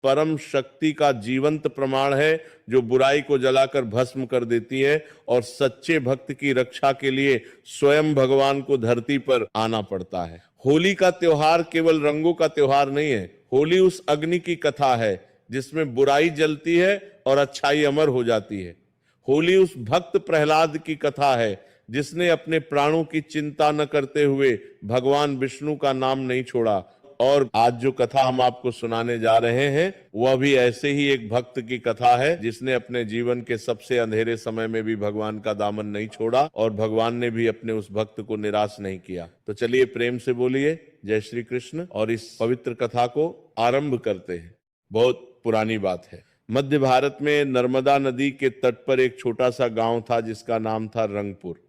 परम शक्ति का जीवंत प्रमाण है जो बुराई को जलाकर भस्म कर देती है, और सच्चे भक्त की रक्षा के लिए स्वयं भगवान को धरती पर आना पड़ता है। होली का त्योहार केवल रंगों का त्योहार नहीं है। होली उस अग्नि की कथा है जिसमें बुराई जलती है और अच्छाई अमर हो जाती है। होली उस भक्त प्रहलाद की कथा है जिसने अपने प्राणों की चिंता न करते हुए भगवान विष्णु का नाम नहीं छोड़ा। और आज जो कथा हम आपको सुनाने जा रहे हैं वह भी ऐसे ही एक भक्त की कथा है जिसने अपने जीवन के सबसे अंधेरे समय में भी भगवान का दामन नहीं छोड़ा और भगवान ने भी अपने उस भक्त को निराश नहीं किया। तो चलिए प्रेम से बोलिए जय श्री कृष्ण और इस पवित्र कथा को आरंभ करते हैं। बहुत पुरानी बात है। मध्य भारत में नर्मदा नदी के तट पर एक छोटा सा गांव था जिसका नाम था रंगपुर।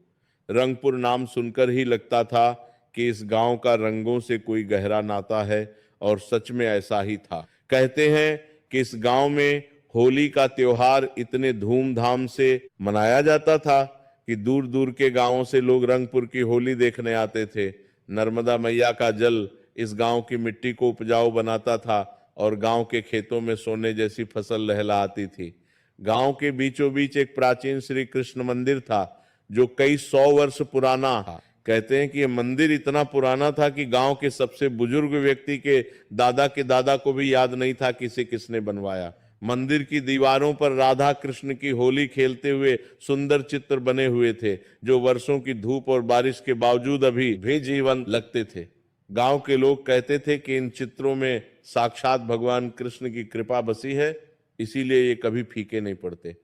रंगपुर नाम सुनकर ही लगता था कि इस गांव का रंगों से कोई गहरा नाता है, और सच में ऐसा ही था। कहते हैं कि इस गांव में होली का त्योहार इतने धूमधाम से मनाया जाता था कि दूर दूर के गांवों से लोग रंगपुर की होली देखने आते थे। नर्मदा मैया का जल इस गांव की मिट्टी को उपजाऊ बनाता था और गांव के खेतों में सोने जैसी फसल लहलहाती थी। गांव के बीचों बीच एक प्राचीन श्री कृष्ण मंदिर था जो कई 100 वर्ष पुराना था। कहते हैं कि यह मंदिर इतना पुराना था कि गांव के सबसे बुजुर्ग व्यक्ति के दादा को भी याद नहीं था कि इसे किसने बनवाया। मंदिर की दीवारों पर राधा कृष्ण की होली खेलते हुए सुंदर चित्र बने हुए थे जो वर्षों की धूप और बारिश के बावजूद अभी भी जीवंत लगते थे। गांव के लोग कहते थे कि इन चित्रों में साक्षात भगवान कृष्ण की कृपा बसी है, इसीलिए ये कभी फीके नहीं पड़ते।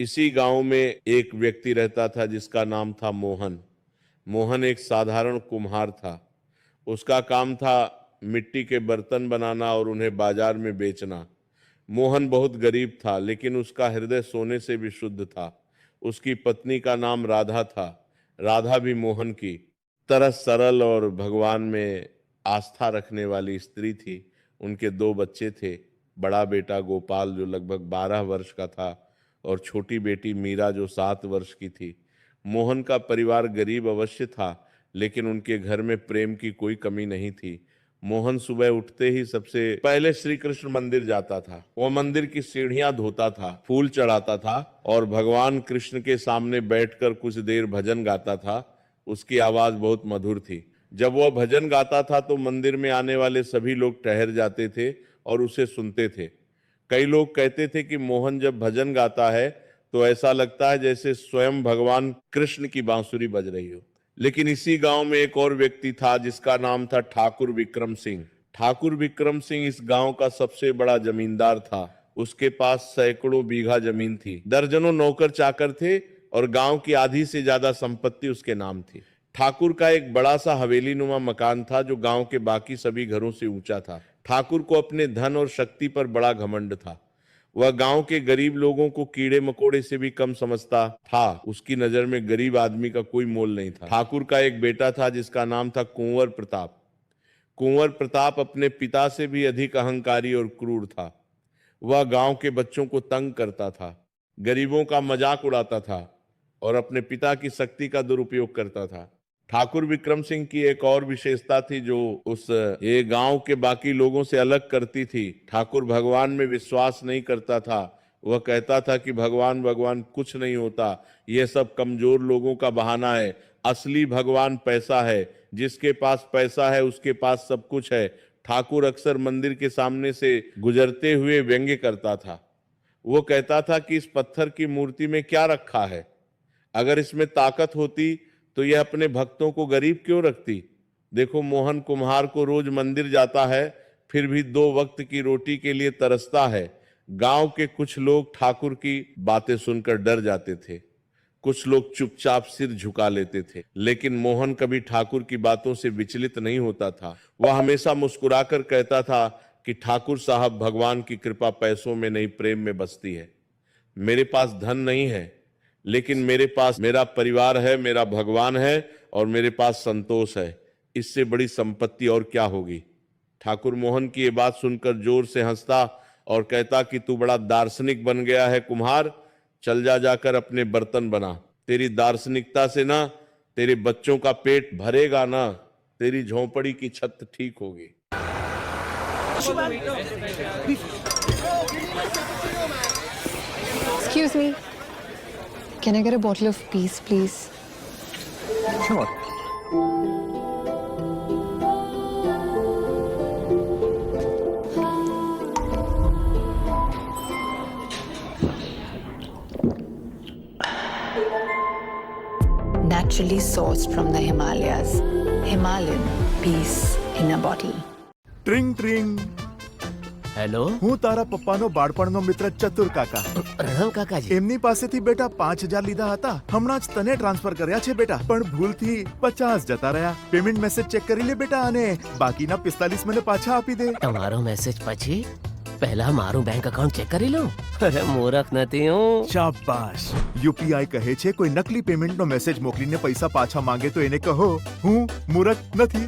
इसी गांव में एक व्यक्ति रहता था जिसका नाम था मोहन। मोहन एक साधारण कुम्हार था। उसका काम था मिट्टी के बर्तन बनाना और उन्हें बाजार में बेचना। मोहन बहुत गरीब था लेकिन उसका हृदय सोने से भी शुद्ध था। उसकी पत्नी का नाम राधा था। राधा भी मोहन की तरह सरल और भगवान में आस्था रखने वाली स्त्री थी। उनके 2 बच्चे थे। बड़ा बेटा गोपाल जो लगभग 12 वर्ष का था और छोटी बेटी मीरा जो 7 वर्ष की थी। मोहन का परिवार गरीब अवश्य था लेकिन उनके घर में प्रेम की कोई कमी नहीं थी। मोहन सुबह उठते ही सबसे पहले श्री कृष्ण मंदिर जाता था। वो मंदिर की सीढ़ियां धोता था, फूल चढ़ाता था और भगवान कृष्ण के सामने बैठकर कुछ देर भजन गाता था। उसकी आवाज बहुत मधुर थी। जब वह भजन गाता था तो मंदिर में आने वाले सभी लोग ठहर जाते थे और उसे सुनते थे। कई लोग कहते थे कि मोहन जब भजन गाता है तो ऐसा लगता है जैसे स्वयं भगवान कृष्ण की बांसुरी बज रही हो। लेकिन इसी गांव में एक और व्यक्ति था जिसका नाम था ठाकुर विक्रम सिंह। ठाकुर विक्रम सिंह इस गांव का सबसे बड़ा जमींदार था। उसके पास सैकड़ों बीघा जमीन थी, दर्जनों नौकर चाकर थे और गांव की आधी से ज्यादा संपत्ति उसके नाम थी। ठाकुर का एक बड़ा सा हवेली नुमा मकान था जो गांव के बाकी सभी घरों से ऊंचा था। ठाकुर को अपने धन और शक्ति पर बड़ा घमंड था। वह गांव के गरीब लोगों को कीड़े मकोड़े से भी कम समझता था। उसकी नजर में गरीब आदमी का कोई मोल नहीं था। ठाकुर का एक बेटा था जिसका नाम था कुंवर प्रताप। कुंवर प्रताप अपने पिता से भी अधिक अहंकारी और क्रूर था। वह गांव के बच्चों को तंग करता था, गरीबों का मजाक उड़ाता था और अपने पिता की शक्ति का दुरुपयोग करता था। ठाकुर विक्रम सिंह की एक और विशेषता थी जो ये गांव के बाकी लोगों से अलग करती थी। ठाकुर भगवान में विश्वास नहीं करता था। वह कहता था कि भगवान भगवान कुछ नहीं होता, यह सब कमजोर लोगों का बहाना है। असली भगवान पैसा है, जिसके पास पैसा है उसके पास सब कुछ है। ठाकुर अक्सर मंदिर के सामने से गुजरते हुए व्यंग्य करता था। वो कहता था कि इस पत्थर की मूर्ति में क्या रखा है? अगर इसमें ताकत होती तो यह अपने भक्तों को गरीब क्यों रखती? देखो, मोहन कुम्हार को रोज मंदिर जाता है फिर भी 2 वक्त की रोटी के लिए तरसता है। गांव के कुछ लोग ठाकुर की बातें सुनकर डर जाते थे, कुछ लोग चुपचाप सिर झुका लेते थे, लेकिन मोहन कभी ठाकुर की बातों से विचलित नहीं होता था। वह हमेशा मुस्कुराकर कहता था कि ठाकुर साहब, भगवान की कृपा पैसों में नहीं प्रेम में बसती है। मेरे पास धन नहीं है लेकिन मेरे पास मेरा परिवार है, मेरा भगवान है और मेरे पास संतोष है। इससे बड़ी संपत्ति और क्या होगी? ठाकुर मोहन की ये बात सुनकर जोर से हंसता और कहता कि तू बड़ा दार्शनिक बन गया है कुम्हार, चल जाकर अपने बर्तन बना। तेरी दार्शनिकता से ना तेरे बच्चों का पेट भरेगा ना तेरी झोंपड़ी की छत ठीक होगी। Excuse me. Can I get a bottle of peace, please? Sure. Naturally sourced from the Himalayas. Himalayan peace in a bottle. ટ્રિંગ ટ્રિંગ. હેલો હું તારા પપ્પાનો બાળપણનો મિત્ર ચતુર કાકા. પ્રણામ કાકાજી. એમની પાસેથી બેટા 5,000 લીધા હતા. હમણાં જ તને ટ્રાન્સફર કર્યા છે બેટા, પણ ભૂલથી 50 જતા રહ્યા. પેમેન્ટ મેસેજ ચેક કરી લે બેટા અને બાકીના 45 મને પાછા આપી દે. તમારો મેસેજ પછી પહેલા મારું બેંક એકાઉન્ટ ચેક કરી લઉં. અરે મૂરખ નથી હું. શાબાશ. યુપીઆઈ કહે છે કોઈ નકલી પેમેન્ટનો મેસેજ મોકલીને પૈસા પાછા માંગે તો એને કહો હું મૂરખ નથી.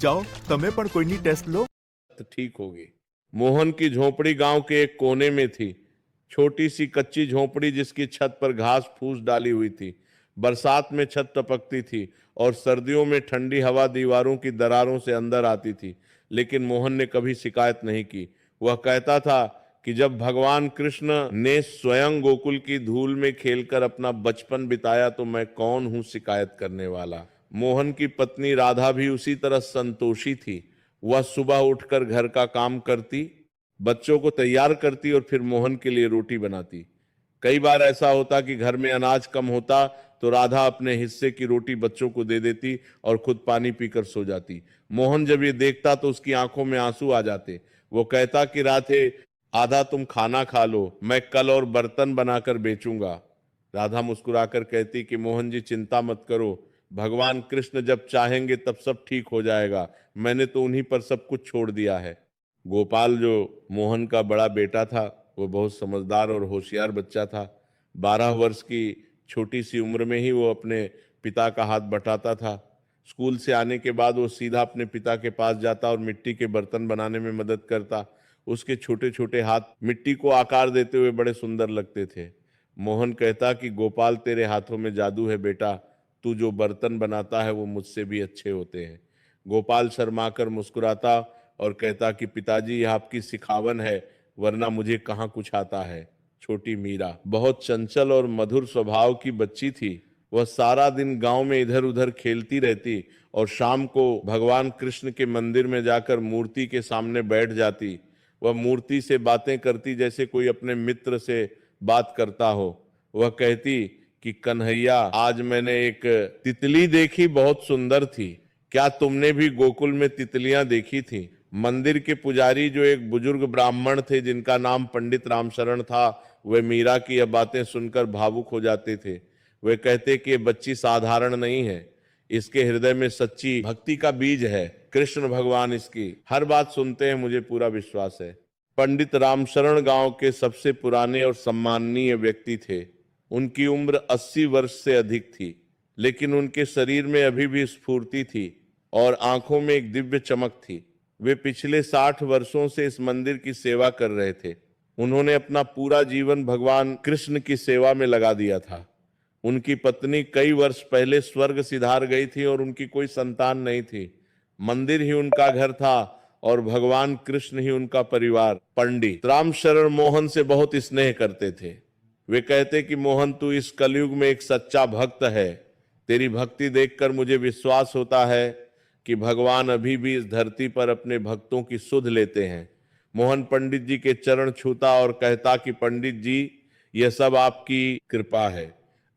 जाओ तमे पण कोई टेस्ट लो तो ठीक होगी। मोहन की झोपड़ी गांव के एक कोने में थी। छोटी सी कच्ची झोपड़ी जिसकी छत पर घास फूस डाली हुई थी। बरसात में छत टपकती थी और सर्दियों में ठंडी हवा दीवारों की दरारों से अंदर आती थी, लेकिन मोहन ने कभी शिकायत नहीं की। वह कहता था कि जब भगवान कृष्ण ने स्वयं गोकुल की धूल में खेलकर अपना बचपन बिताया तो मैं कौन हूं शिकायत करने वाला। मोहन की पत्नी राधा भी उसी तरह संतोषी थी। वह सुबह उठकर घर का काम करती, बच्चों को तैयार करती और फिर मोहन के लिए रोटी बनाती। कई बार ऐसा होता कि घर में अनाज कम होता तो राधा अपने हिस्से की रोटी बच्चों को दे देती और खुद पानी पीकर सो जाती। मोहन जब ये देखता तो उसकी आंखों में आंसू आ जाते। वो कहता कि राधे, आधा तुम खाना खा लो, मैं कल और बर्तन बनाकर बेचूंगा। राधा मुस्कुराकर कहती कि मोहन जी चिंता मत करो, भगवान कृष्ण जब चाहेंगे तब सब ठीक हो जाएगा, मैंने तो उन्हीं पर सब कुछ छोड़ दिया है। गोपाल जो मोहन का बड़ा बेटा था वो बहुत समझदार और होशियार बच्चा था। 12 वर्ष की छोटी सी उम्र में ही वो अपने पिता का हाथ बटाता था। स्कूल से आने के बाद वो सीधा अपने पिता के पास जाता और मिट्टी के बर्तन बनाने में मदद करता। उसके छोटे छोटे हाथ मिट्टी को आकार देते हुए बड़े सुंदर लगते थे। मोहन कहता कि गोपाल तेरे हाथों में जादू है बेटा, तू जो बर्तन बनाता है वो मुझसे भी अच्छे होते हैं। गोपाल शर्माकर मुस्कुराता और कहता कि पिताजी यह आपकी सिखावन है, वरना मुझे कहाँ कुछ आता है। छोटी मीरा बहुत चंचल और मधुर स्वभाव की बच्ची थी। वह सारा दिन गांव में इधर उधर खेलती रहती और शाम को भगवान कृष्ण के मंदिर में जाकर मूर्ति के सामने बैठ जाती। वह मूर्ति से बातें करती जैसे कोई अपने मित्र से बात करता हो। वह कहती कि कन्हैया, आज मैंने एक तितली देखी, बहुत सुंदर थी। क्या तुमने भी गोकुल में तितलियां देखी थी? मंदिर के पुजारी जो एक बुजुर्ग ब्राह्मण थे जिनका नाम पंडित रामशरण था, वे मीरा की यह बातें सुनकर भावुक हो जाते थे। वे कहते कि ये बच्ची साधारण नहीं है, इसके हृदय में सच्ची भक्ति का बीज है। कृष्ण भगवान इसकी हर बात सुनते हैं, मुझे पूरा विश्वास है। पंडित रामशरण गांव के सबसे पुराने और सम्माननीय व्यक्ति थे। उनकी उम्र 80 वर्ष से अधिक थी, लेकिन उनके शरीर में अभी भी स्फूर्ति थी और आंखों में एक दिव्य चमक थी। वे पिछले 60 वर्षों से इस मंदिर की सेवा कर रहे थे। उन्होंने अपना पूरा जीवन भगवान कृष्ण की सेवा में लगा दिया था। उनकी पत्नी कई वर्ष पहले स्वर्ग सिधार गई थी और उनकी कोई संतान नहीं थी। मंदिर ही उनका घर था और भगवान कृष्ण ही उनका परिवार। पंडित रामशरण मोहन से बहुत स्नेह करते थे। वे कहते कि मोहन, तू इस कलयुग में एक सच्चा भक्त है। तेरी भक्ति देखकर मुझे विश्वास होता है कि भगवान अभी भी इस धरती पर अपने भक्तों की सुध लेते हैं। मोहन पंडित जी के चरण छूता और कहता कि पंडित जी, यह सब आपकी कृपा है,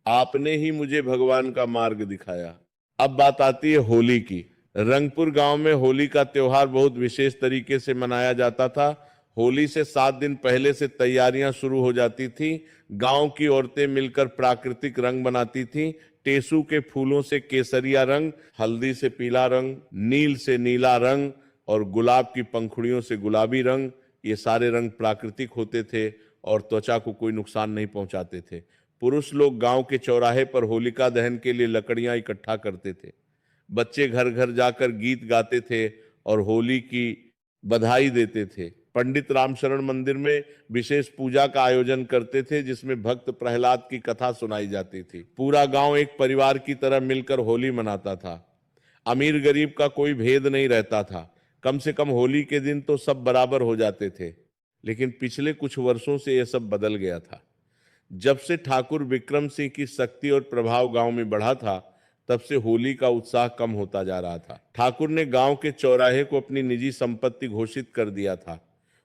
आपने ही मुझे भगवान का मार्ग दिखाया। अब बात आती है होली की। रंगपुर गांव में होली का त्योहार बहुत विशेष तरीके से मनाया जाता था। होली से 7 दिन पहले से तैयारियां शुरू हो जाती थी। गांव की औरतें मिलकर प्राकृतिक रंग बनाती थीं। टेसू के फूलों से केसरिया रंग, हल्दी से पीला रंग, नील से नीला रंग और गुलाब की पंखुड़ियों से गुलाबी रंग, ये सारे रंग प्राकृतिक होते थे और त्वचा को कोई नुकसान नहीं पहुंचाते थे। पुरुष लोग गांव के चौराहे पर होलिका दहन के लिए लकड़ियां इकट्ठा करते थे। बच्चे घर घर जाकर गीत गाते थे और होली की बधाई देते थे। पंडित रामशरण मंदिर में विशेष पूजा का आयोजन करते थे जिसमें भक्त प्रहलाद की कथा सुनाई जाती थी। पूरा गांव एक परिवार की तरह मिलकर होली मनाता था। अमीर गरीब का कोई भेद नहीं रहता था। कम से कम होली के दिन तो सब बराबर हो जाते थे। लेकिन पिछले कुछ वर्षों से यह सब बदल गया था। जब से ठाकुर विक्रम सिंह की शक्ति और प्रभाव गांव में बढ़ा था, तब से होली का उत्साह कम होता जा रहा था। ठाकुर ने गांव के चौराहे को अपनी निजी संपत्ति घोषित कर दिया था।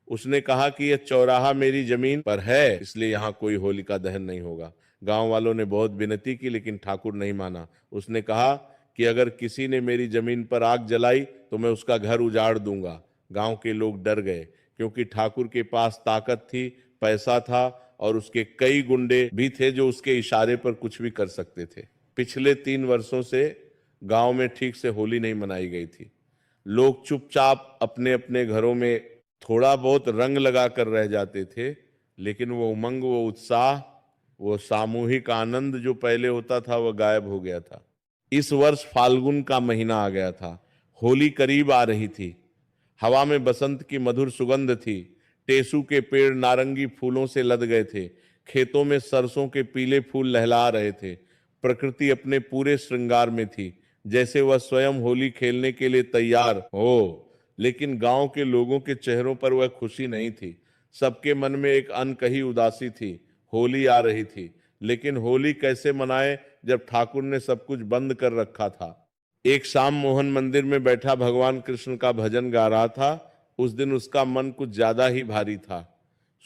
उसने कहा कि यह चौराहा मेरी जमीन पर है, इसलिए यहाँ कोई होलिका दहन नहीं होगा। गांव वालों ने बहुत विनती की, लेकिन ठाकुर नहीं माना। उसने कहा कि अगर किसी ने मेरी जमीन पर आग जलाई तो मैं उसका घर उजाड़ दूंगा। गांव के लोग डर गए, क्योंकि ठाकुर के पास ताकत थी, पैसा था और उसके कई गुंडे भी थे जो उसके इशारे पर कुछ भी कर सकते थे। पिछले 3 वर्षों से गांव में ठीक से होली नहीं मनाई गई थी। लोग चुपचाप अपने अपने घरों में थोड़ा बहुत रंग लगा कर रह जाते थे, लेकिन वो उमंग, वो उत्साह, वो सामूहिक आनंद जो पहले होता था वह गायब हो गया था। इस वर्ष फाल्गुन का महीना आ गया था। होली करीब आ रही थी। हवा में बसंत की मधुर सुगंध थी। टेसू के पेड़ नारंगी फूलों से लद गए थे। खेतों में सरसों के पीले फूल लहला रहे थे। प्रकृति अपने पूरे श्रृंगार में थी, जैसे वह स्वयं होली खेलने के लिए तैयार हो। लेकिन गांव के लोगों के चेहरों पर वह खुशी नहीं थी। सबके मन में एक अनकही उदासी थी। होली आ रही थी, लेकिन होली कैसे मनाए जब ठाकुर ने सब कुछ बंद कर रखा था। एक शाम मोहन मंदिर में बैठा भगवान कृष्ण का भजन गा रहा था। उस दिन उसका मन कुछ ज्यादा ही भारी था।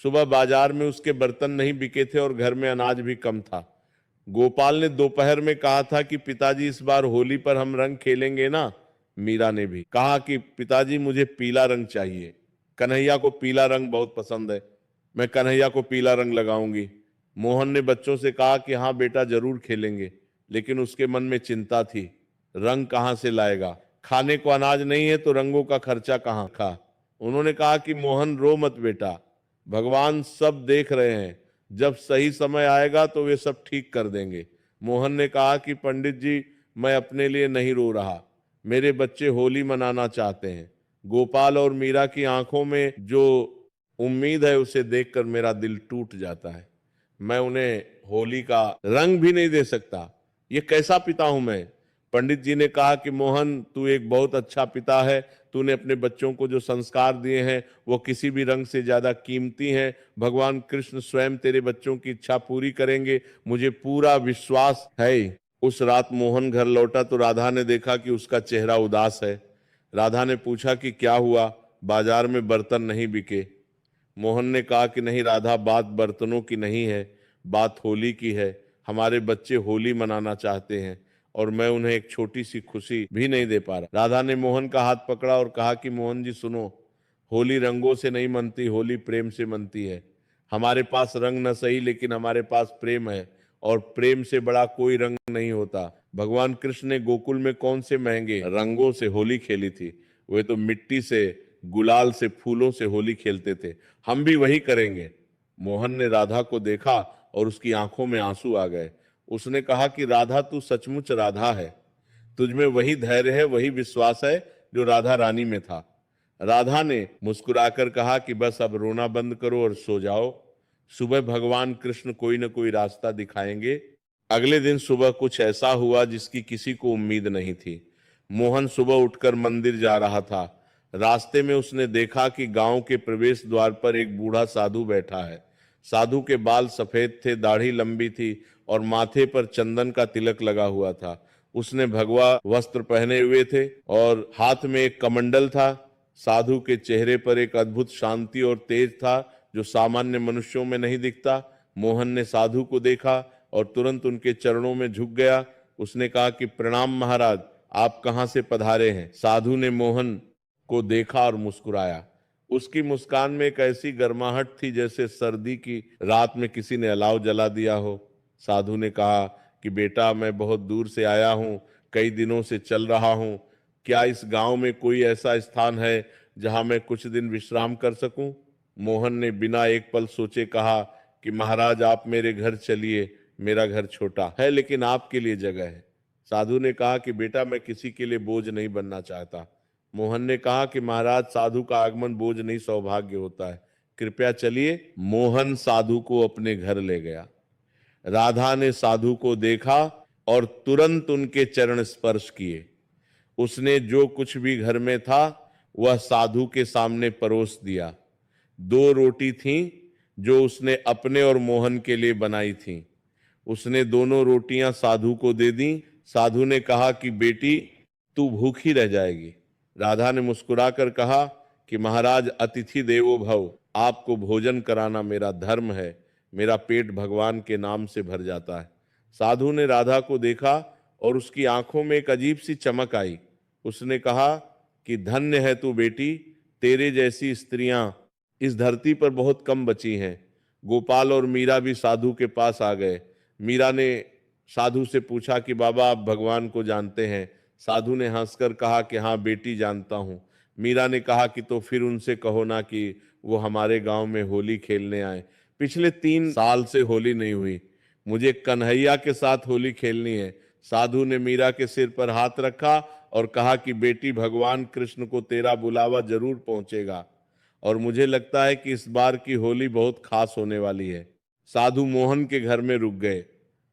सुबह बाजार में उसके बर्तन नहीं बिके थे और घर में अनाज भी कम था। गोपाल ने दोपहर में कहा था कि पिताजी इस बार होली पर हम रंग खेलेंगे ना। मीरा ने भी कहा कि पिताजी मुझे पीला रंग चाहिए। कन्हैया को पीला रंग बहुत पसंद है, मैं कन्हैया को पीला रंग लगाऊंगी। मोहन ने बच्चों से कहा कि हाँ बेटा जरूर खेलेंगे, लेकिन उसके मन में चिंता थी, रंग कहां से लाएगा, खाने को अनाज नहीं है तो रंगों का खर्चा कहां का। उन्होंने कहा कि मोहन रो मत बेटा, भगवान सब देख रहे हैं, जब सही समय आएगा तो वे सब ठीक कर देंगे। मोहन ने कहा कि पंडित जी मैं अपने लिए नहीं रो रहा, मेरे बच्चे होली मनाना चाहते हैं। गोपाल और मीरा की आंखों में जो उम्मीद है उसे देखकर मेरा दिल टूट जाता है। मैं उन्हें होली का रंग भी नहीं दे सकता। ये कैसा पिता हूं मैं। पंडित जी ने कहा कि मोहन तू एक बहुत अच्छा पिता है। तूने अपने बच्चों को जो संस्कार दिए हैं वो किसी भी रंग से ज्यादा कीमती हैं। भगवान कृष्ण स्वयं तेरे बच्चों की इच्छा पूरी करेंगे, मुझे पूरा विश्वास है। उस रात मोहन घर लौटा तो राधा ने देखा कि उसका चेहरा उदास है। राधा ने पूछा कि क्या हुआ, बाजार में बर्तन नहीं बिके। मोहन ने कहा कि नहीं राधा, बात बर्तनों की नहीं है, बात होली की है। हमारे बच्चे होली मनाना चाहते हैं और मैं उन्हें एक छोटी सी खुशी भी नहीं दे पा रहा। राधा ने मोहन का हाथ पकड़ा और कहा कि मोहन जी सुनो, होली रंगों से नहीं मनती, होली प्रेम से मनती है। हमारे पास रंग न सही, लेकिन हमारे पास प्रेम है और प्रेम से बड़ा कोई रंग नहीं होता। भगवान कृष्ण ने गोकुल में कौन से महंगे रंगों से होली खेली थी, वे तो मिट्टी से, गुलाल से, फूलों से होली खेलते थे। हम भी वही करेंगे। मोहन ने राधा को देखा और उसकी आंखों में आंसू आ गए। उसने कहा कि राधा तू सचमुच राधा है, तुझमें वही धैर्य है, वही विश्वास है जो राधा रानी में था। राधा ने मुस्कुराकर कहा कि बस अब रोना बंद करो और सो जाओ, सुबह भगवान कृष्ण कोई न कोई रास्ता दिखाएंगे। अगले दिन सुबह कुछ ऐसा हुआ जिसकी किसी को उम्मीद नहीं थी। मोहन सुबह उठकर मंदिर जा रहा था। रास्ते में उसने देखा कि गांव के प्रवेश द्वार पर एक बूढ़ा साधु बैठा है। साधु के बाल सफेद थे, दाढ़ी लंबी थी और माथे पर चंदन का तिलक लगा हुआ था। उसने भगवा वस्त्र पहने हुए थे और हाथ में एक कमंडल था। साधु के चेहरे पर एक अद्भुत शांति और तेज था जो सामान्य मनुष्यों में नहीं दिखता। मोहन ने साधु को देखा और तुरंत उनके चरणों में झुक गया। उसने कहा कि प्रणाम महाराज, आप कहां से पधारे हैं। साधु ने मोहन को देखा और मुस्कुराया। उसकी मुस्कान में एक ऐसी गर्माहट थी जैसे सर्दी की रात में किसी ने अलाव जला दिया हो। साधु ने कहा कि बेटा मैं बहुत दूर से आया हूं, कई दिनों से चल रहा हूं। क्या इस गांव में कोई ऐसा स्थान है जहां मैं कुछ दिन विश्राम कर सकूं। मोहन ने बिना एक पल सोचे कहा कि महाराज आप मेरे घर चलिए, मेरा घर छोटा है लेकिन आपके लिए जगह है। साधु ने कहा कि बेटा मैं किसी के लिए बोझ नहीं बनना चाहता। मोहन ने कहा कि महाराज साधु का आगमन बोझ नहीं सौभाग्य होता है, कृपया चलिए। मोहन साधु को अपने घर ले गया। राधा ने साधु को देखा और तुरंत उनके चरण स्पर्श किए। उसने जो कुछ भी घर में था वह साधु के सामने परोस दिया। 2 रोटी थीं जो उसने अपने और मोहन के लिए बनाई थीं। उसने दोनों रोटियां साधु को दे दी। साधु ने कहा कि बेटी, तू भूखी रह जाएगी। राधा ने मुस्कुराकर कहा कि महाराज, अतिथि देवो भव, आपको भोजन कराना मेरा धर्म है। मेरा पेट भगवान के नाम से भर जाता है। साधु ने राधा को देखा और उसकी आंखों में एक अजीब सी चमक आई। उसने कहा कि धन्य है तू बेटी, तेरे जैसी स्त्रियां इस धरती पर बहुत कम बची हैं। गोपाल और मीरा भी साधु के पास आ गए। मीरा ने साधु से पूछा कि बाबा, आप भगवान को जानते हैं? साधु ने हंसकर कहा कि हाँ बेटी, जानता हूं। मीरा ने कहा कि तो फिर उनसे कहो ना कि वो हमारे गांव में होली खेलने आए। पिछले 3 साल से होली नहीं हुई, मुझे कन्हैया के साथ होली खेलनी है। साधु ने मीरा के सिर पर हाथ रखा और कहा कि बेटी, भगवान कृष्ण को तेरा बुलावा जरूर पहुंचेगा और मुझे लगता है कि इस बार की होली बहुत खास होने वाली है। साधु मोहन के घर में रुक गए।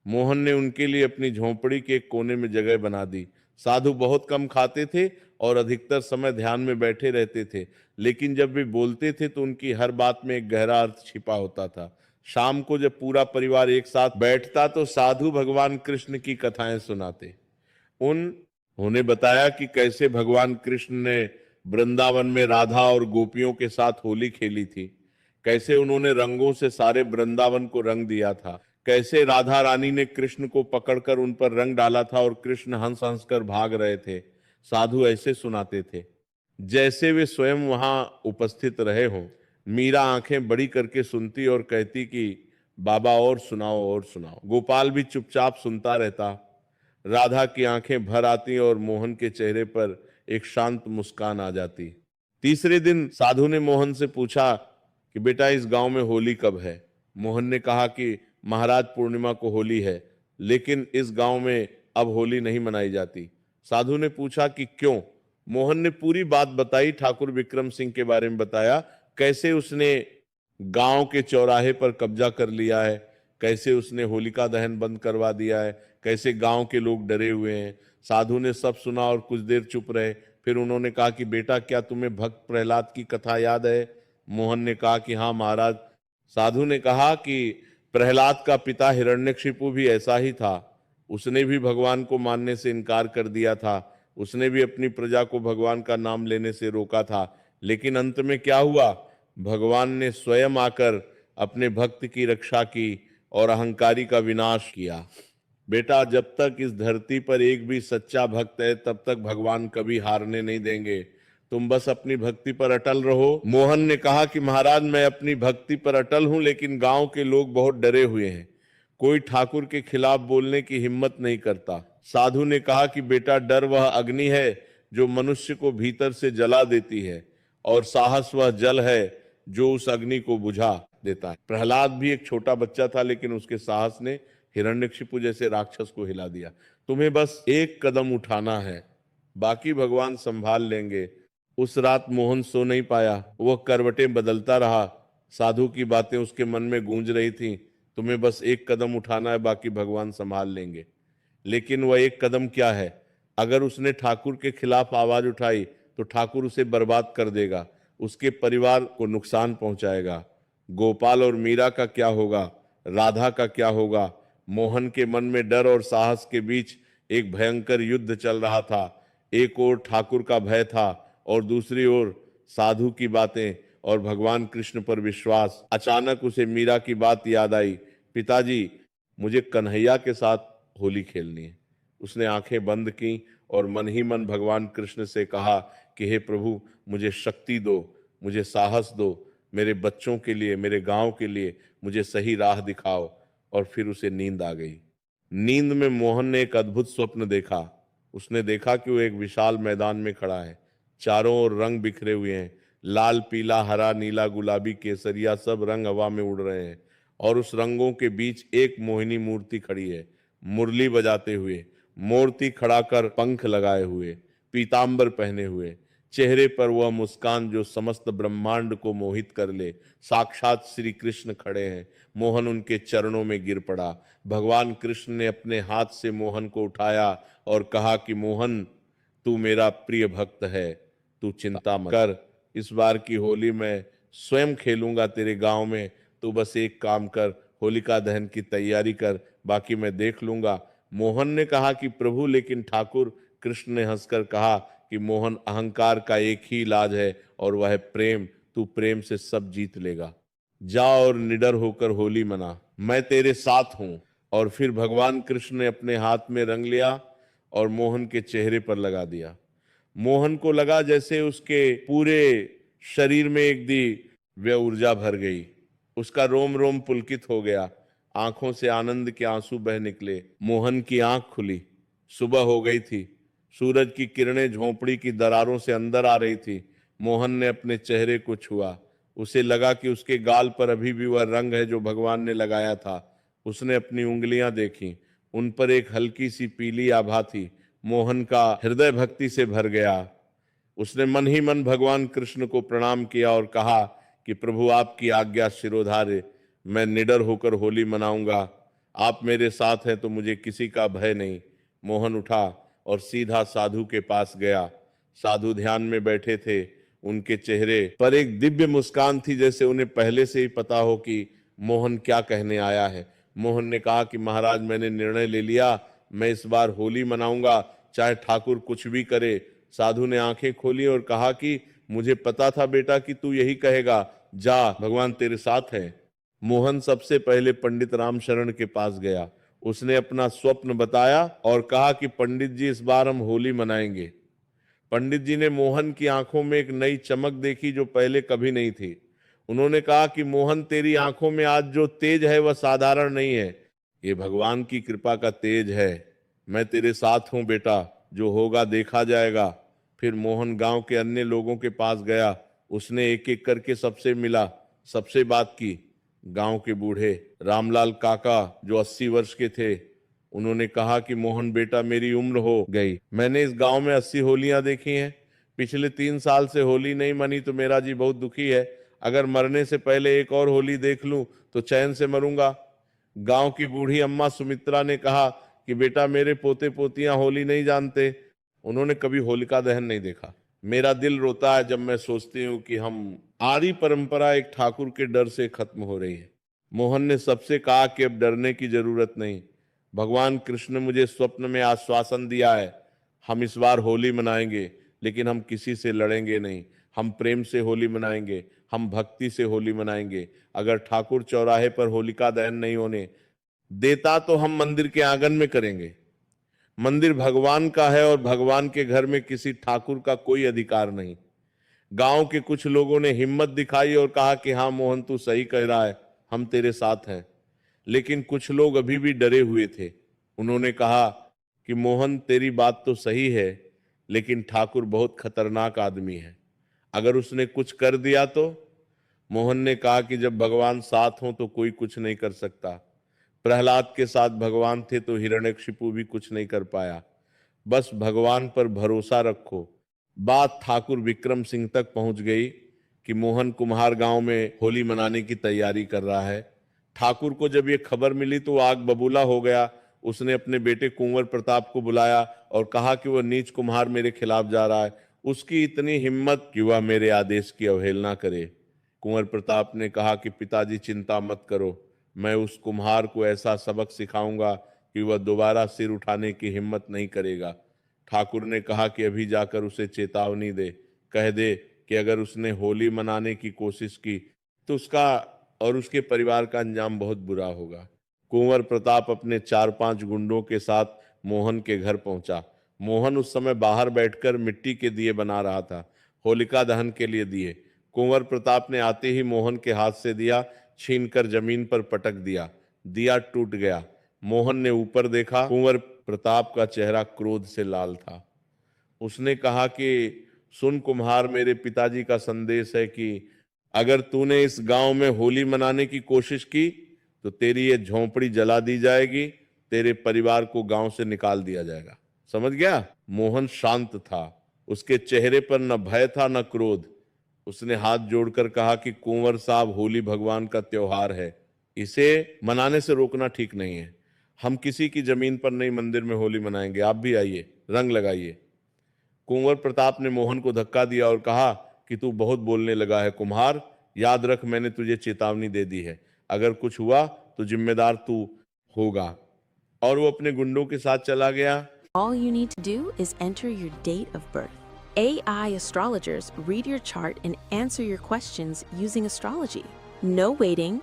मोहन ने उनके लिए अपनी झोंपड़ी के एक कोने में जगह बना दी। साधु बहुत कम खाते थे और अधिकतर समय ध्यान में बैठे रहते थे, लेकिन जब वे बोलते थे तो उनकी हर बात में एक गहरा अर्थ छिपा होता था। शाम को जब पूरा परिवार एक साथ बैठता तो साधु भगवान कृष्ण की कथाएं सुनाते। उन्होंने बताया कि कैसे भगवान कृष्ण ने वृंदावन में राधा और गोपियों के साथ होली खेली थी, कैसे उन्होंने रंगों से सारे वृंदावन को रंग दिया था, कैसे राधा रानी ने कृष्ण को पकड़कर उन पर रंग डाला था और कृष्ण हंस हंस कर भाग रहे थे। साधु ऐसे सुनाते थे जैसे वे स्वयं वहां उपस्थित रहे हों। मीरा आंखें बड़ी करके सुनती और कहती कि बाबा और सुनाओ और सुनाओ। गोपाल भी चुपचाप सुनता रहता। राधा की आंखें भर आती और मोहन के चेहरे पर एक शांत मुस्कान आ जाती। तीसरे दिन साधु ने मोहन से पूछा कि बेटा, इस गांव में होली कब है? मोहन ने कहा कि महाराज, पूर्णिमा को होली है, लेकिन इस गांव में अब होली नहीं मनाई जाती। साधु ने पूछा कि क्यों? मोहन ने पूरी बात बताई। ठाकुर विक्रम सिंह के बारे में बताया, कैसे उसने गांव के चौराहे पर कब्जा कर लिया है, कैसे उसने होलिका दहन बंद करवा दिया है, कैसे गांव के लोग डरे हुए हैं। साधु ने सब सुना और कुछ देर चुप रहे। फिर उन्होंने कहा कि बेटा, क्या तुम्हें भक्त प्रहलाद की कथा याद है? मोहन ने कहा कि हाँ महाराज। साधु ने कहा कि प्रहलाद का पिता हिरण्यकशिपु भी ऐसा ही था। उसने भी भगवान को मानने से इनकार कर दिया था। उसने भी अपनी प्रजा को भगवान का नाम लेने से रोका था, लेकिन अंत में क्या हुआ? भगवान ने स्वयं आकर अपने भक्त की रक्षा की और अहंकारी का विनाश किया। बेटा, जब तक इस धरती पर एक भी सच्चा भक्त है, तब तक भगवान कभी हारने नहीं देंगे। तुम बस अपनी भक्ति पर अटल रहो। मोहन ने कहा कि महाराज, मैं अपनी भक्ति पर अटल हूं, लेकिन गांव के लोग बहुत डरे हुए हैं। कोई ठाकुर के खिलाफ बोलने की हिम्मत नहीं करता। साधु ने कहा कि बेटा, डर वह अग्नि है जो मनुष्य को भीतर से जला देती है, और साहस वह जल है जो उस अग्नि को बुझा देता है। प्रहलाद भी एक छोटा बच्चा था, लेकिन उसके साहस ने हिरण्यकशिपु जैसे राक्षस को हिला दिया। तुम्हें बस एक कदम उठाना है, बाकी भगवान संभाल लेंगे। उस रात मोहन सो नहीं पाया। वह करवटें बदलता रहा। साधु की बातें उसके मन में गूंज रही थीं। तुम्हें बस एक कदम उठाना है, बाकी भगवान संभाल लेंगे। लेकिन वह एक कदम क्या है? अगर उसने ठाकुर के खिलाफ आवाज उठाई तो ठाकुर उसे बर्बाद कर देगा, उसके परिवार को नुकसान पहुंचाएगा। गोपाल और मीरा का क्या होगा? राधा का क्या होगा? मोहन के मन में डर और साहस के बीच एक भयंकर युद्ध चल रहा था। एक ओर ठाकुर का भय था और दूसरी ओर साधु की बातें और भगवान कृष्ण पर विश्वास। अचानक उसे मीरा की बात याद आई। पिताजी, मुझे कन्हैया के साथ होली खेलनी है। उसने आंखें बंद की और मन ही मन भगवान कृष्ण से कहा कि हे प्रभु, मुझे शक्ति दो, मुझे साहस दो, मेरे बच्चों के लिए, मेरे गांव के लिए मुझे सही राह दिखाओ। और फिर उसे नींद आ गई। नींद में मोहन ने एक अद्भुत स्वप्न देखा। उसने देखा कि वो एक विशाल मैदान में खड़ा है। चारों ओर रंग बिखरे हुए हैं। लाल, पीला, हरा, नीला, गुलाबी, केसरिया, सब रंग हवा में उड़ रहे हैं। और उस रंगों के बीच एक मोहिनी मूर्ति खड़ी है, मुरली बजाते हुए, मूर्ति खड़ा कर पंख लगाए हुए, पीतांबर पहने हुए, चेहरे पर वह मुस्कान जो समस्त ब्रह्मांड को मोहित कर ले। साक्षात श्री कृष्ण खड़े हैं। मोहन उनके चरणों में गिर पड़ा। भगवान कृष्ण ने अपने हाथ से मोहन को उठाया और कहा कि मोहन, तू मेरा प्रिय भक्त है, तू चिंता मत कर। इस बार की होली मैं स्वयं खेलूंगा तेरे गांव में। तू बस एक काम कर, होलिका दहन की तैयारी कर, बाकी मैं देख लूंगा। मोहन ने कहा कि प्रभु, लेकिन ठाकुर। कृष्ण ने हंसकर कहा कि मोहन, अहंकार का एक ही इलाज है और वह है प्रेम। तू प्रेम से सब जीत लेगा। जा और निडर होकर होली मना, मैं तेरे साथ हूं। और फिर भगवान कृष्ण ने अपने हाथ में रंग लिया और मोहन के चेहरे पर लगा दिया। मोहन को लगा जैसे उसके पूरे शरीर में एक दिव्य ऊर्जा भर गई। उसका रोम रोम पुलकित हो गया, आंखों से आनंद के आंसू बह निकले। मोहन की आंख खुली, सुबह हो गई थी। सूरज की किरणें झोंपड़ी की दरारों से अंदर आ रही थी। मोहन ने अपने चेहरे को छुआ। उसे लगा कि उसके गाल पर अभी भी वह रंग है जो भगवान ने लगाया था। उसने अपनी उंगलियां देखी, उन पर एक हल्की सी पीली आभा थी। मोहन का हृदय भक्ति से भर गया। उसने मन ही मन भगवान कृष्ण को प्रणाम किया और कहा कि प्रभु, आपकी आज्ञा शिरोधार्य, मैं निडर होकर होली मनाऊंगा। आप मेरे साथ हैं तो मुझे किसी का भय नहीं। मोहन उठा और सीधा साधु के पास गया। साधु ध्यान में बैठे थे। उनके चेहरे पर एक दिव्य मुस्कान थी, जैसे उन्हें पहले से ही पता हो कि मोहन क्या कहने आया है। मोहन ने कहा कि महाराज, मैंने निर्णय ले लिया, मैं इस बार होली मनाऊंगा, चाहे ठाकुर कुछ भी करे। साधु ने आंखें खोली और कहा कि मुझे पता था बेटा कि तू यही कहेगा, जा, भगवान तेरे साथ है। मोहन सबसे पहले पंडित रामशरण के पास गया। उसने अपना स्वप्न बताया और कहा कि पंडित जी, इस बार हम होली मनाएंगे। पंडित जी ने मोहन की आंखों में एक नई चमक देखी जो पहले कभी नहीं थी। उन्होंने कहा कि मोहन, तेरी आंखों में आज जो तेज है वह साधारण नहीं है, ये भगवान की कृपा का तेज है। मैं तेरे साथ हूं बेटा, जो होगा देखा जाएगा। फिर मोहन गांव के अन्य लोगों के पास गया। उसने एक एक करके सबसे मिला, सबसे बात की। गांव के बूढ़े रामलाल काका, जो 80 वर्ष के थे, उन्होंने कहा कि मोहन बेटा, मेरी उम्र हो गई, मैंने इस गांव में 80 होलियां देखी हैं। पिछले 3 साल से होली नहीं मनी तो मेरा जी बहुत दुखी है। अगर मरने से पहले एक और होली देख लूं तो चैन से मरूंगा। गांव की बूढ़ी अम्मा सुमित्रा ने कहा कि बेटा, मेरे पोते पोतियां होली नहीं जानते, उन्होंने कभी होलिका दहन नहीं देखा। मेरा दिल रोता है जब मैं सोचती हूँ कि हम आर्य परंपरा एक ठाकुर के डर से खत्म हो रही है। मोहन ने सबसे कहा कि अब डरने की जरूरत नहीं। भगवान कृष्ण ने मुझे स्वप्न में आश्वासन दिया है, हम इस बार होली मनाएंगे, लेकिन हम किसी से लड़ेंगे नहीं। हम प्रेम से होली मनाएंगे, हम भक्ति से होली मनाएंगे। अगर ठाकुर चौराहे पर होलिका दहन नहीं होने देता तो हम मंदिर के आंगन में करेंगे। मंदिर भगवान का है और भगवान के घर में किसी ठाकुर का कोई अधिकार नहीं। गांव के कुछ लोगों ने हिम्मत दिखाई और कहा कि हाँ मोहन, तू सही कह रहा है, हम तेरे साथ हैं। लेकिन कुछ लोग अभी भी डरे हुए थे। उन्होंने कहा कि मोहन, तेरी बात तो सही है, लेकिन ठाकुर बहुत खतरनाक आदमी है, अगर उसने कुछ कर दिया तो। मोहन ने कहा कि जब भगवान साथ हो तो कोई कुछ नहीं कर सकता। प्रहलाद के साथ भगवान थे तो हिरण्यकशिपु भी कुछ नहीं कर पाया। बस भगवान पर भरोसा रखो। बात ठाकुर विक्रम सिंह तक पहुंच गई कि मोहन कुम्हार गांव में होली मनाने की तैयारी कर रहा है। ठाकुर को जब ये खबर मिली तो आग बबूला हो गया। उसने अपने बेटे कुंवर प्रताप को बुलाया और कहा कि वह नीच कुम्हार मेरे खिलाफ जा रहा है। उसकी इतनी हिम्मत कि वह मेरे आदेश की अवहेलना करे। कुंवर प्रताप ने कहा कि पिताजी, चिंता मत करो, मैं उस कुम्हार को ऐसा सबक सिखाऊंगा कि वह दोबारा सिर उठाने की हिम्मत नहीं करेगा। ठाकुर ने कहा कि अभी जाकर उसे चेतावनी दे, कह दे कि अगर उसने होली मनाने की कोशिश की तो उसका और उसके परिवार का अंजाम बहुत बुरा होगा। कुंवर प्रताप अपने 4-5 गुंडों के साथ मोहन के घर पहुंचा। मोहन उस समय बाहर बैठकर मिट्टी के दिए बना रहा था, होलिका दहन के लिए दिए। कुंवर प्रताप ने आते ही मोहन के हाथ से दिया छीनकर जमीन पर पटक दिया। दिया टूट गया। मोहन ने ऊपर देखा। कुंवर प्रताप का चेहरा क्रोध से लाल था। उसने कहा कि सुन कुम्हार, मेरे पिताजी का संदेश है कि अगर तूने इस गांव में होली मनाने की कोशिश की तो तेरी ये झोंपड़ी जला दी जाएगी, तेरे परिवार को गांव से निकाल दिया जाएगा। समझ गया? मोहन शांत था, उसके चेहरे पर न भय था न क्रोध। उसने हाथ जोड़कर कहा कि कुंवर साहब, होली भगवान का त्योहार है, इसे मनाने से रोकना ठीक नहीं है। हम किसी की जमीन पर नहीं मंदिर में होली मनाएंगे, आप भी आइए, रंग लगाइए। कुंवर प्रताप ने मोहन को धक्का दिया और कहा कि तू बहुत बोलने लगा है कुम्हार, याद रख मैंने तुझे चेतावनी दे दी है, अगर कुछ हुआ तो जिम्मेदार तू होगा। और वो अपने गुंडों के साथ चला गया। All you need to do is enter your date of birth. AI astrologers read your chart and answer your questions using astrology. No waiting,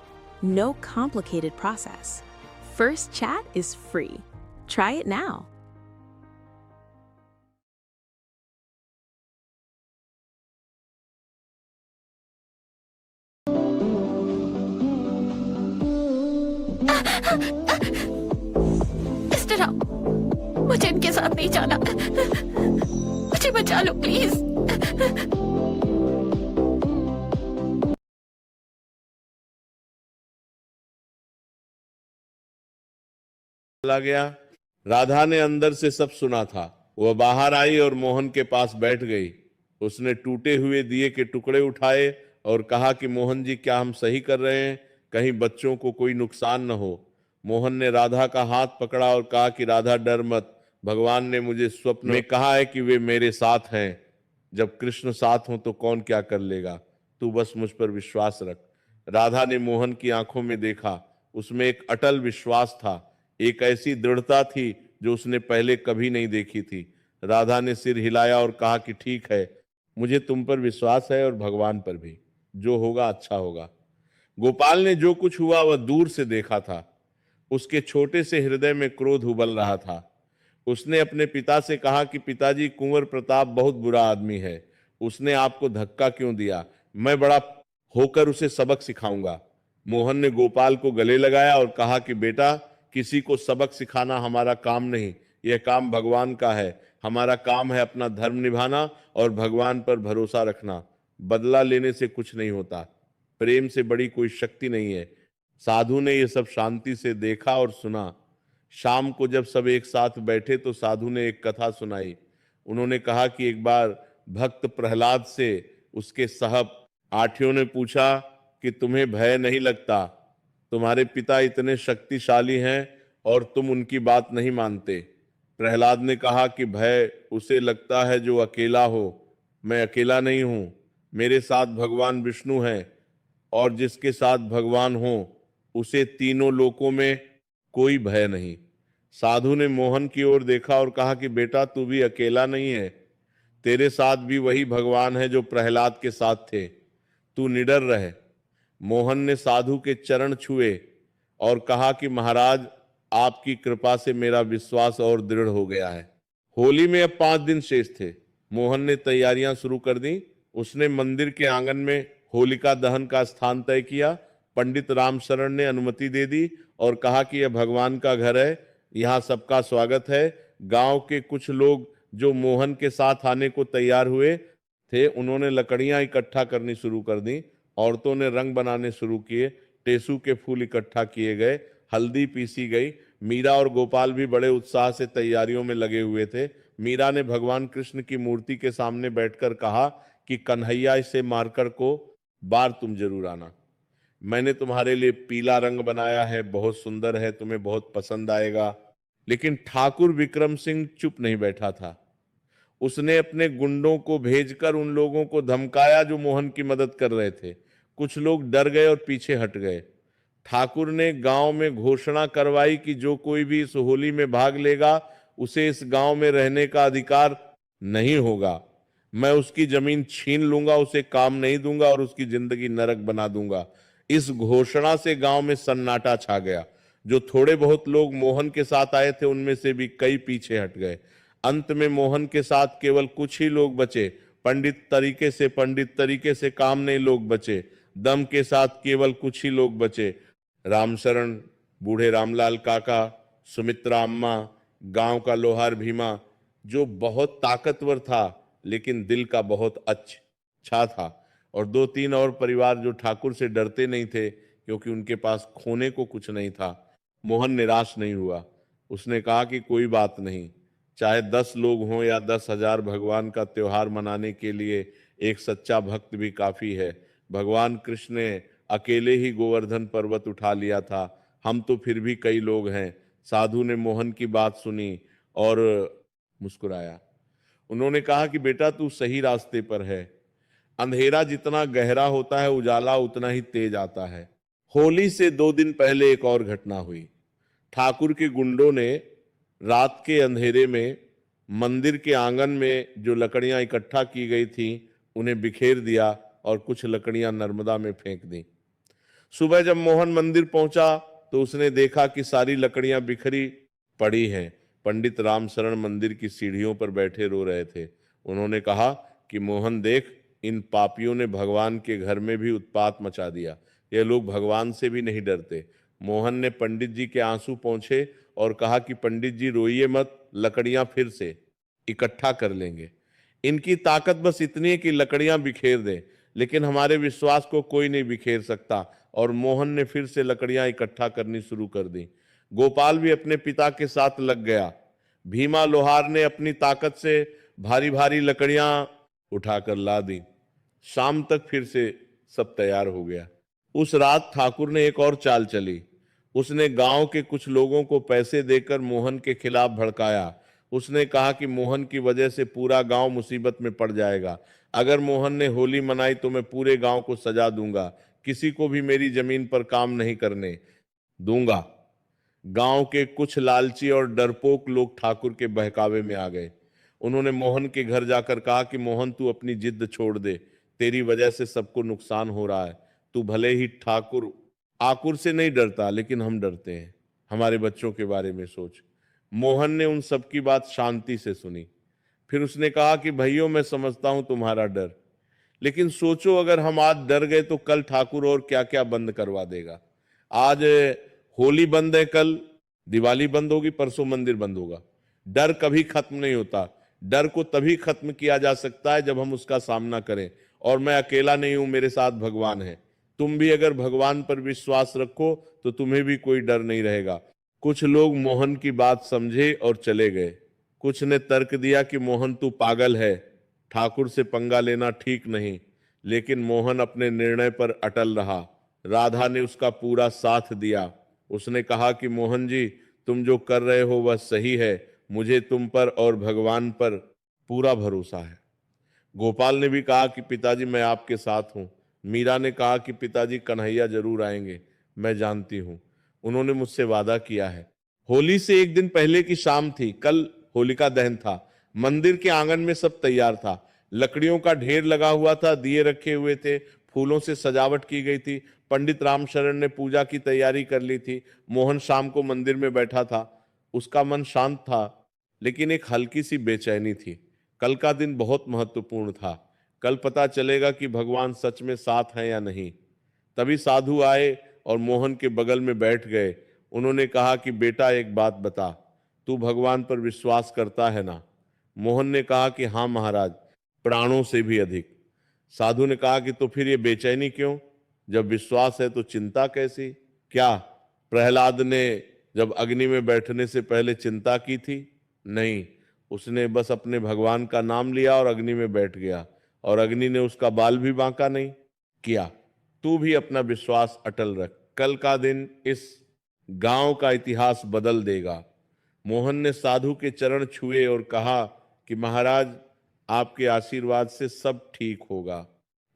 no complicated process. First chat is free. Try it now. Mister Rao, मुझे इनके साथ नहीं जाना। मुझे बचा लो please. चला गया। राधा ने अंदर से सब सुना था। वह बाहर आई और मोहन के पास बैठ गई। उसने टूटे हुए दिए के टुकड़े उठाए और कहा कि मोहन जी, क्या हम सही कर रहे हैं? कहीं बच्चों को कोई नुकसान न हो। मोहन ने राधा का हाथ पकड़ा और कहा कि राधा डर मत, भगवान ने मुझे स्वप्न में कहा है कि वे मेरे साथ हैं। जब कृष्ण साथ हो तो कौन क्या कर लेगा, तू बस मुझ पर विश्वास रख। राधा ने मोहन की आंखों में देखा, उसमें एक अटल विश्वास था, एक ऐसी दृढ़ता थी जो उसने पहले कभी नहीं देखी थी। राधा ने सिर हिलाया और कहा कि ठीक है, मुझे तुम पर विश्वास है और भगवान पर भी, जो होगा अच्छा होगा। गोपाल ने जो कुछ हुआ वह दूर से देखा था। उसके छोटे से हृदय में क्रोध उबल रहा था। उसने अपने पिता से कहा कि पिताजी, कुंवर प्रताप बहुत बुरा आदमी है, उसने आपको धक्का क्यों दिया? मैं बड़ा होकर उसे सबक सिखाऊंगा। मोहन ने गोपाल को गले लगाया और कहा कि बेटा, किसी को सबक सिखाना हमारा काम नहीं, यह काम भगवान का है। हमारा काम है अपना धर्म निभाना और भगवान पर भरोसा रखना। बदला लेने से कुछ नहीं होता, प्रेम से बड़ी कोई शक्ति नहीं है। साधु ने यह सब शांति से देखा और सुना। शाम को जब सब एक साथ बैठे तो साधु ने एक कथा सुनाई। उन्होंने कहा कि एक बार भक्त प्रहलाद से उसके साहब आठियों ने पूछा कि तुम्हें भय नहीं लगता? तुम्हारे पिता इतने शक्तिशाली हैं और तुम उनकी बात नहीं मानते। प्रहलाद ने कहा कि भय उसे लगता है जो अकेला हो। मैं अकेला नहीं हूं, मेरे साथ भगवान विष्णु हैं, और जिसके साथ भगवान हो उसे तीनों लोकों में कोई भय नहीं। साधु ने मोहन की ओर देखा और कहा कि बेटा, तू भी अकेला नहीं है, तेरे साथ भी वही भगवान है जो प्रहलाद के साथ थे, तू निडर रहे। मोहन ने साधु के चरण छुए और कहा कि महाराज, आपकी कृपा से मेरा विश्वास और दृढ़ हो गया है। होली में अब 5 दिन शेष थे। मोहन ने तैयारियां शुरू कर दी। उसने मंदिर के आंगन में होलिका दहन का स्थान तय किया। पंडित रामशरण ने अनुमति दे दी और कहा कि यह भगवान का घर है, यहाँ सबका स्वागत है। गांव के कुछ लोग जो मोहन के साथ आने को तैयार हुए थे, उन्होंने लकड़ियां इकट्ठा करनी शुरू कर दी। औरतों ने रंग बनाने शुरू किए, टेसू के फूल इकट्ठा किए गए, हल्दी पीसी गई। मीरा और गोपाल भी बड़े उत्साह से तैयारियों में लगे हुए थे। मीरा ने भगवान कृष्ण की मूर्ति के सामने बैठकर कहा कि कन्हैया, इसे मारकर को बार तुम जरूर आना। मैंने तुम्हारे लिए पीला रंग बनाया है, बहुत सुंदर है, तुम्हें बहुत पसंद आएगा। लेकिन ठाकुर विक्रम सिंह चुप नहीं बैठा था। उसने अपने गुंडों को भेजकर उन लोगों को धमकाया जो मोहन की मदद कर रहे थे। कुछ लोग डर गए और पीछे हट गए। ठाकुर ने गांव में घोषणा करवाई कि जो कोई भी इस होली में भाग लेगा उसे इस गांव में रहने का अधिकार नहीं होगा। मैं उसकी जमीन छीन लूंगा, उसे काम नहीं दूंगा और उसकी जिंदगी नरक बना दूंगा। इस घोषणा से गांव में सन्नाटा छा गया। जो थोड़े बहुत लोग मोहन के साथ आए थे उनमें से भी कई पीछे हट गए। अंत में मोहन के साथ केवल कुछ ही लोग बचे। पंडित तरीके से काम नहीं लोग बचे। दम के साथ केवल कुछ ही लोग बचे। रामशरण, बूढ़े रामलाल काका, सुमित्रा अम्मा, गांव का लोहार भीमा, जो बहुत ताकतवर था लेकिन दिल का बहुत अच्छा था, और 2-3 और परिवार जो ठाकुर से डरते नहीं थे क्योंकि उनके पास खोने को कुछ नहीं था। मोहन निराश नहीं हुआ। उसने कहा कि कोई बात नहीं, चाहे 10 लोग हों या 10,000, भगवान का त्योहार मनाने के लिए एक सच्चा भक्त भी काफी है। भगवान कृष्ण ने अकेले ही गोवर्धन पर्वत उठा लिया था, हम तो फिर भी कई लोग हैं। साधु ने मोहन की बात सुनी और मुस्कुराया। उन्होंने कहा कि बेटा तू सही रास्ते पर है। अंधेरा जितना गहरा होता है उजाला उतना ही तेज आता है। होली से 2 दिन पहले एक और घटना हुई। ठाकुर के गुंडों ने रात के अंधेरे में मंदिर के आंगन में जो लकड़ियां इकट्ठा की गई थी उन्हें बिखेर दिया और कुछ लकड़ियां नर्मदा में फेंक दी। सुबह जब मोहन मंदिर पहुंचा तो उसने देखा कि सारी लकड़ियां बिखरी पड़ी हैं। पंडित रामशरण मंदिर की सीढ़ियों पर बैठे रो रहे थे। उन्होंने कहा कि मोहन देख, इन पापियों ने भगवान के घर में भी उत्पात मचा दिया। ये लोग भगवान से भी नहीं डरते। मोहन ने पंडित जी के आंसू पोंछे और कहा कि पंडित जी रोइए मत, लकड़ियां फिर से इकट्ठा कर लेंगे। इनकी ताकत बस इतनी है कि लकड़ियां बिखेर दें, लेकिन हमारे विश्वास को कोई नहीं बिखेर सकता। और मोहन ने फिर से लकड़ियां इकट्ठा करनी शुरू कर दी। गोपाल भी अपने पिता के साथ लग गया। भीमा लोहार ने अपनी ताकत से भारी भारी लकड़ियां उठाकर ला दी। शाम तक फिर से सब तैयार हो गया। उस रात ठाकुर ने एक और चाल चली। उसने गांव के कुछ लोगों को पैसे देकर मोहन के खिलाफ भड़काया। उसने कहा कि मोहन की वजह से पूरा गांव मुसीबत में पड़ जाएगा। अगर मोहन ने होली मनाई तो मैं पूरे गांव को सजा दूंगा, किसी को भी मेरी जमीन पर काम नहीं करने दूंगा। गांव के कुछ लालची और डरपोक लोग ठाकुर के बहकावे में आ गए। उन्होंने मोहन के घर जाकर कहा कि मोहन तू अपनी जिद छोड़ दे, तेरी वजह से सबको नुकसान हो रहा है। तू भले ही आकुर से नहीं डरता, लेकिन हम डरते हैं। हमारे बच्चों के बारे में सोच। मोहन ने उन सबकी बात शांति से सुनी। फिर उसने कहा कि भाइयों, मैं समझता हूं तुम्हारा डर, लेकिन सोचो अगर हम आज डर गए तो कल ठाकुर और क्या क्या बंद करवा देगा। आज होली बंद है, कल दिवाली बंद होगी, परसों मंदिर बंद होगा। डर कभी खत्म नहीं होता। डर को तभी खत्म किया जा सकता है जब हम उसका सामना करें। और मैं अकेला नहीं हूं, मेरे साथ भगवान है। तुम भी अगर भगवान पर विश्वास रखो तो तुम्हें भी कोई डर नहीं रहेगा। कुछ लोग मोहन की बात समझे और चले गए। कुछ ने तर्क दिया कि मोहन तू पागल है, ठाकुर से पंगा लेना ठीक नहीं। लेकिन मोहन अपने निर्णय पर अटल रहा। राधा ने उसका पूरा साथ दिया। उसने कहा कि मोहन जी, तुम जो कर रहे हो वह सही है। मुझे तुम पर और भगवान पर पूरा भरोसा है। गोपाल ने भी कहा कि पिताजी मैं आपके साथ हूं। मीरा ने कहा कि पिताजी कन्हैया जरूर आएंगे, मैं जानती हूं, उन्होंने मुझसे वादा किया है। होली से एक दिन पहले की शाम थी। कल होलिका दहन था। मंदिर के आंगन में सब तैयार था। लकड़ियों का ढेर लगा हुआ था, दिए रखे हुए थे, फूलों से सजावट की गई थी। पंडित रामशरण ने पूजा की तैयारी कर ली थी। मोहन शाम को मंदिर में बैठा था। उसका मन शांत था, लेकिन एक हल्की सी बेचैनी थी। कल का दिन बहुत महत्वपूर्ण था। कल पता चलेगा कि भगवान सच में साथ हैं या नहीं। तभी साधु आए और मोहन के बगल में बैठ गए। उन्होंने कहा कि बेटा एक बात बता, तू भगवान पर विश्वास करता है ना? मोहन ने कहा कि हाँ महाराज, प्राणों से भी अधिक। साधु ने कहा कि तो फिर ये बेचैनी क्यों? जब विश्वास है तो चिंता कैसी? क्या प्रहलाद ने जब अग्नि में बैठने से पहले चिंता की थी? नहीं, उसने बस अपने भगवान का नाम लिया और अग्नि में बैठ गया, और अग्नि ने उसका बाल भी बांका नहीं किया। तू भी अपना विश्वास अटल रख। कल का दिन इस गांव का इतिहास बदल देगा। मोहन ने साधु के चरण छुए और कहा कि महाराज, आपके आशीर्वाद से सब ठीक होगा।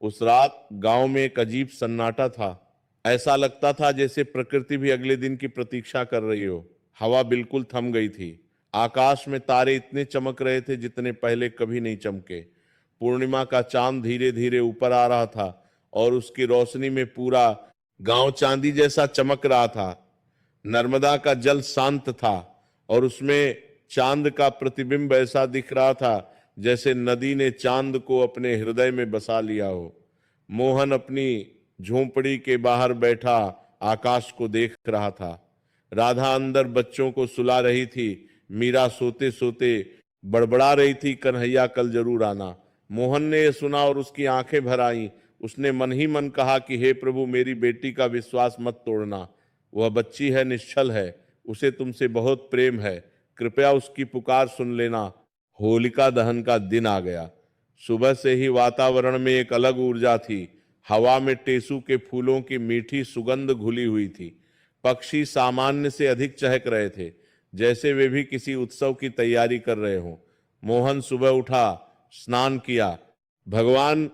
उस रात गांव में एक अजीब सन्नाटा था। ऐसा लगता था जैसे प्रकृति भी अगले दिन की प्रतीक्षा कर रही हो। हवा बिल्कुल थम गई थी। आकाश में तारे इतने चमक रहे थे जितने पहले कभी नहीं चमके। पूर्णिमा का चांद धीरे धीरे ऊपर आ रहा था और उसकी रोशनी में पूरा गांव चांदी जैसा चमक रहा था। नर्मदा का जल शांत था और उसमें चांद का प्रतिबिंब ऐसा दिख रहा था जैसे नदी ने चांद को अपने हृदय में बसा लिया हो। मोहन अपनी झोंपड़ी के बाहर बैठा आकाश को देख रहा था। राधा अंदर बच्चों को सुला रही थी। मीरा सोते सोते बड़बड़ा रही थी, कन्हैया कल जरूर आना। मोहन ने यह सुना और उसकी आंखें भर आईं। उसने मन ही मन कहा कि हे प्रभु, मेरी बेटी का विश्वास मत तोड़ना। वह बच्ची है, निश्चल है, उसे तुमसे बहुत प्रेम है, कृपया उसकी पुकार सुन लेना। होलिका दहन का दिन आ गया। सुबह से ही वातावरण में एक अलग ऊर्जा थी। हवा में टेसू के फूलों की मीठी सुगंध घुली हुई थी। पक्षी सामान्य से अधिक चहक रहे थे, जैसे वे भी किसी उत्सव की तैयारी कर रहे हों। मोहन सुबह उठा, स्नान किया। भगवान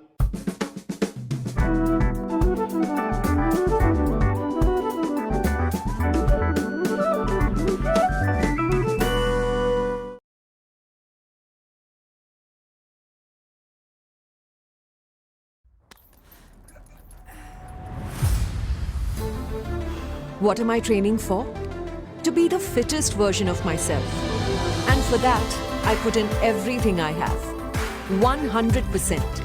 What am I training for? To be the fittest version of myself. And for that, I put in everything I have. 100%.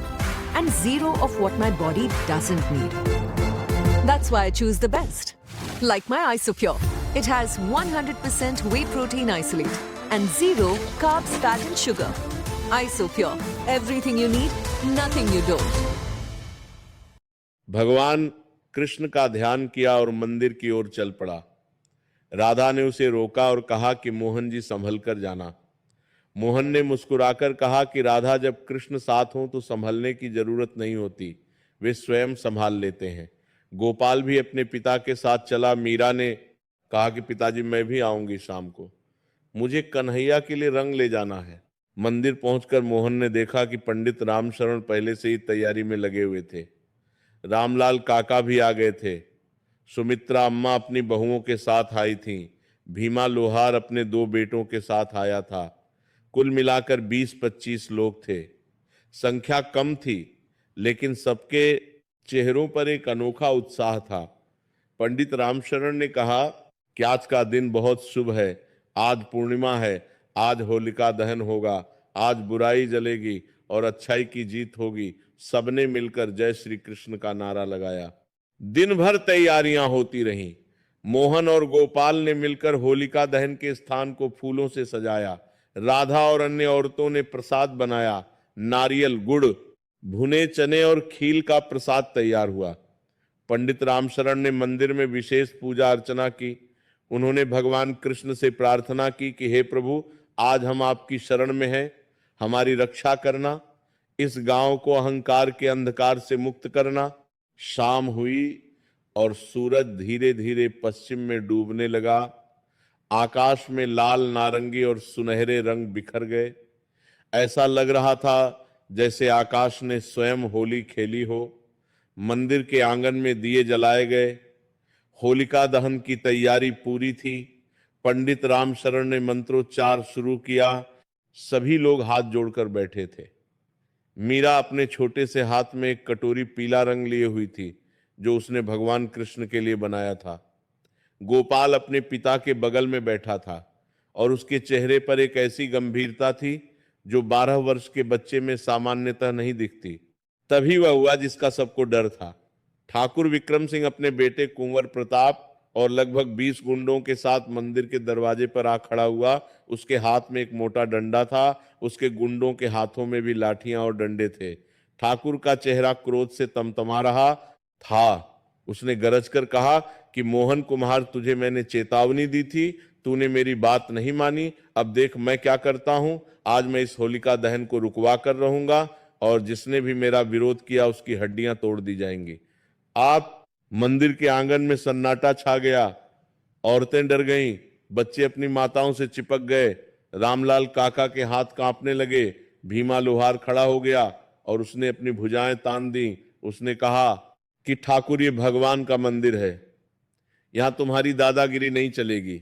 And zero of what my body doesn't need. That's why I choose the best. Like my Isopure. It has 100% whey protein isolate and zero carbs, fat and sugar. Isopure. Everything you need, nothing you don't. भगवान कृष्ण का ध्यान किया और मंदिर की ओर चल पड़ा। राधा ने उसे रोका और कहा कि मोहन जी संभल कर जाना। मोहन ने मुस्कुराकर कहा कि राधा, जब कृष्ण साथ हों तो संभलने की जरूरत नहीं होती, वे स्वयं संभाल लेते हैं। गोपाल भी अपने पिता के साथ चला। मीरा ने कहा कि पिताजी, मैं भी आऊंगी शाम को, मुझे कन्हैया के लिए रंग ले जाना है। मंदिर पहुंचकर मोहन ने देखा कि पंडित रामशरण पहले से ही तैयारी में लगे हुए थे। रामलाल काका भी आ गए थे। सुमित्रा अम्मा अपनी बहुओं के साथ आई थीं। भीमा लोहार अपने 2 बेटों के साथ आया था। कुल मिलाकर 20-25 लोग थे। संख्या कम थी, लेकिन सबके चेहरों पर एक अनोखा उत्साह था। पंडित रामशरण ने कहा कि आज का दिन बहुत शुभ है। आज पूर्णिमा है, आज होलिका दहन होगा, आज बुराई जलेगी और अच्छाई की जीत होगी। सबने मिलकर जय श्री कृष्ण का नारा लगाया। दिन भर तैयारियां होती रहीं। मोहन और गोपाल ने मिलकर होलिका दहन के स्थान को फूलों से सजाया। राधा और अन्य औरतों ने प्रसाद बनाया। नारियल, गुड़, भुने चने और खील का प्रसाद तैयार हुआ। पंडित रामशरण ने मंदिर में विशेष पूजा अर्चना की। उन्होंने भगवान कृष्ण से प्रार्थना की कि हे प्रभु, आज हम आपकी शरण में हैं, हमारी रक्षा करना, इस गांव को अहंकार के अंधकार से मुक्त करना। शाम हुई और सूरज धीरे धीरे पश्चिम में डूबने लगा। आकाश में लाल, नारंगी और सुनहरे रंग बिखर गए। ऐसा लग रहा था जैसे आकाश ने स्वयं होली खेली हो। मंदिर के आंगन में दिए जलाए गए। होलिका दहन की तैयारी पूरी थी। पंडित रामशरण ने मंत्रोच्चार शुरू किया। सभी लोग हाथ जोड़कर बैठे थे। मीरा अपने छोटे से हाथ में एक कटोरी पीला रंग लिए हुई थी, जो उसने भगवान कृष्ण के लिए बनाया था। गोपाल अपने पिता के बगल में बैठा था और उसके चेहरे पर एक ऐसी गंभीरता थी जो 12 वर्ष के बच्चे में सामान्यतः नहीं दिखती। तभी वह हुआ जिसका सबको डर था। ठाकुर विक्रम सिंह अपने बेटे कुंवर प्रताप और लगभग 20 गुंडों के साथ मंदिर के दरवाजे पर आ खड़ा हुआ। उसके हाथ में एक मोटा डंडा था। उसके गुंडों के हाथों में भी लाठियां और डंडे थे। ठाकुर का चेहरा क्रोध से तमतमा रहा था। उसने गरज कर कहा कि मोहन कुम्हार, तुझे मैंने चेतावनी दी थी, तूने मेरी बात नहीं मानी। अब देख मैं क्या करता हूं। आज मैं इस होलिका दहन को रुकवा कर रहूंगा और जिसने भी मेरा विरोध किया उसकी हड्डियां तोड़ दी जाएंगी। आप मंदिर के आंगन में सन्नाटा छा गया। औरतें डर गईं, बच्चे अपनी माताओं से चिपक गए। रामलाल काका के हाथ कांपने लगे। भीमा लोहार खड़ा हो गया और उसने अपनी भुजाएं तान दी। उसने कहा कि ठाकुर, ये भगवान का मंदिर है, यहां तुम्हारी दादागिरी नहीं चलेगी।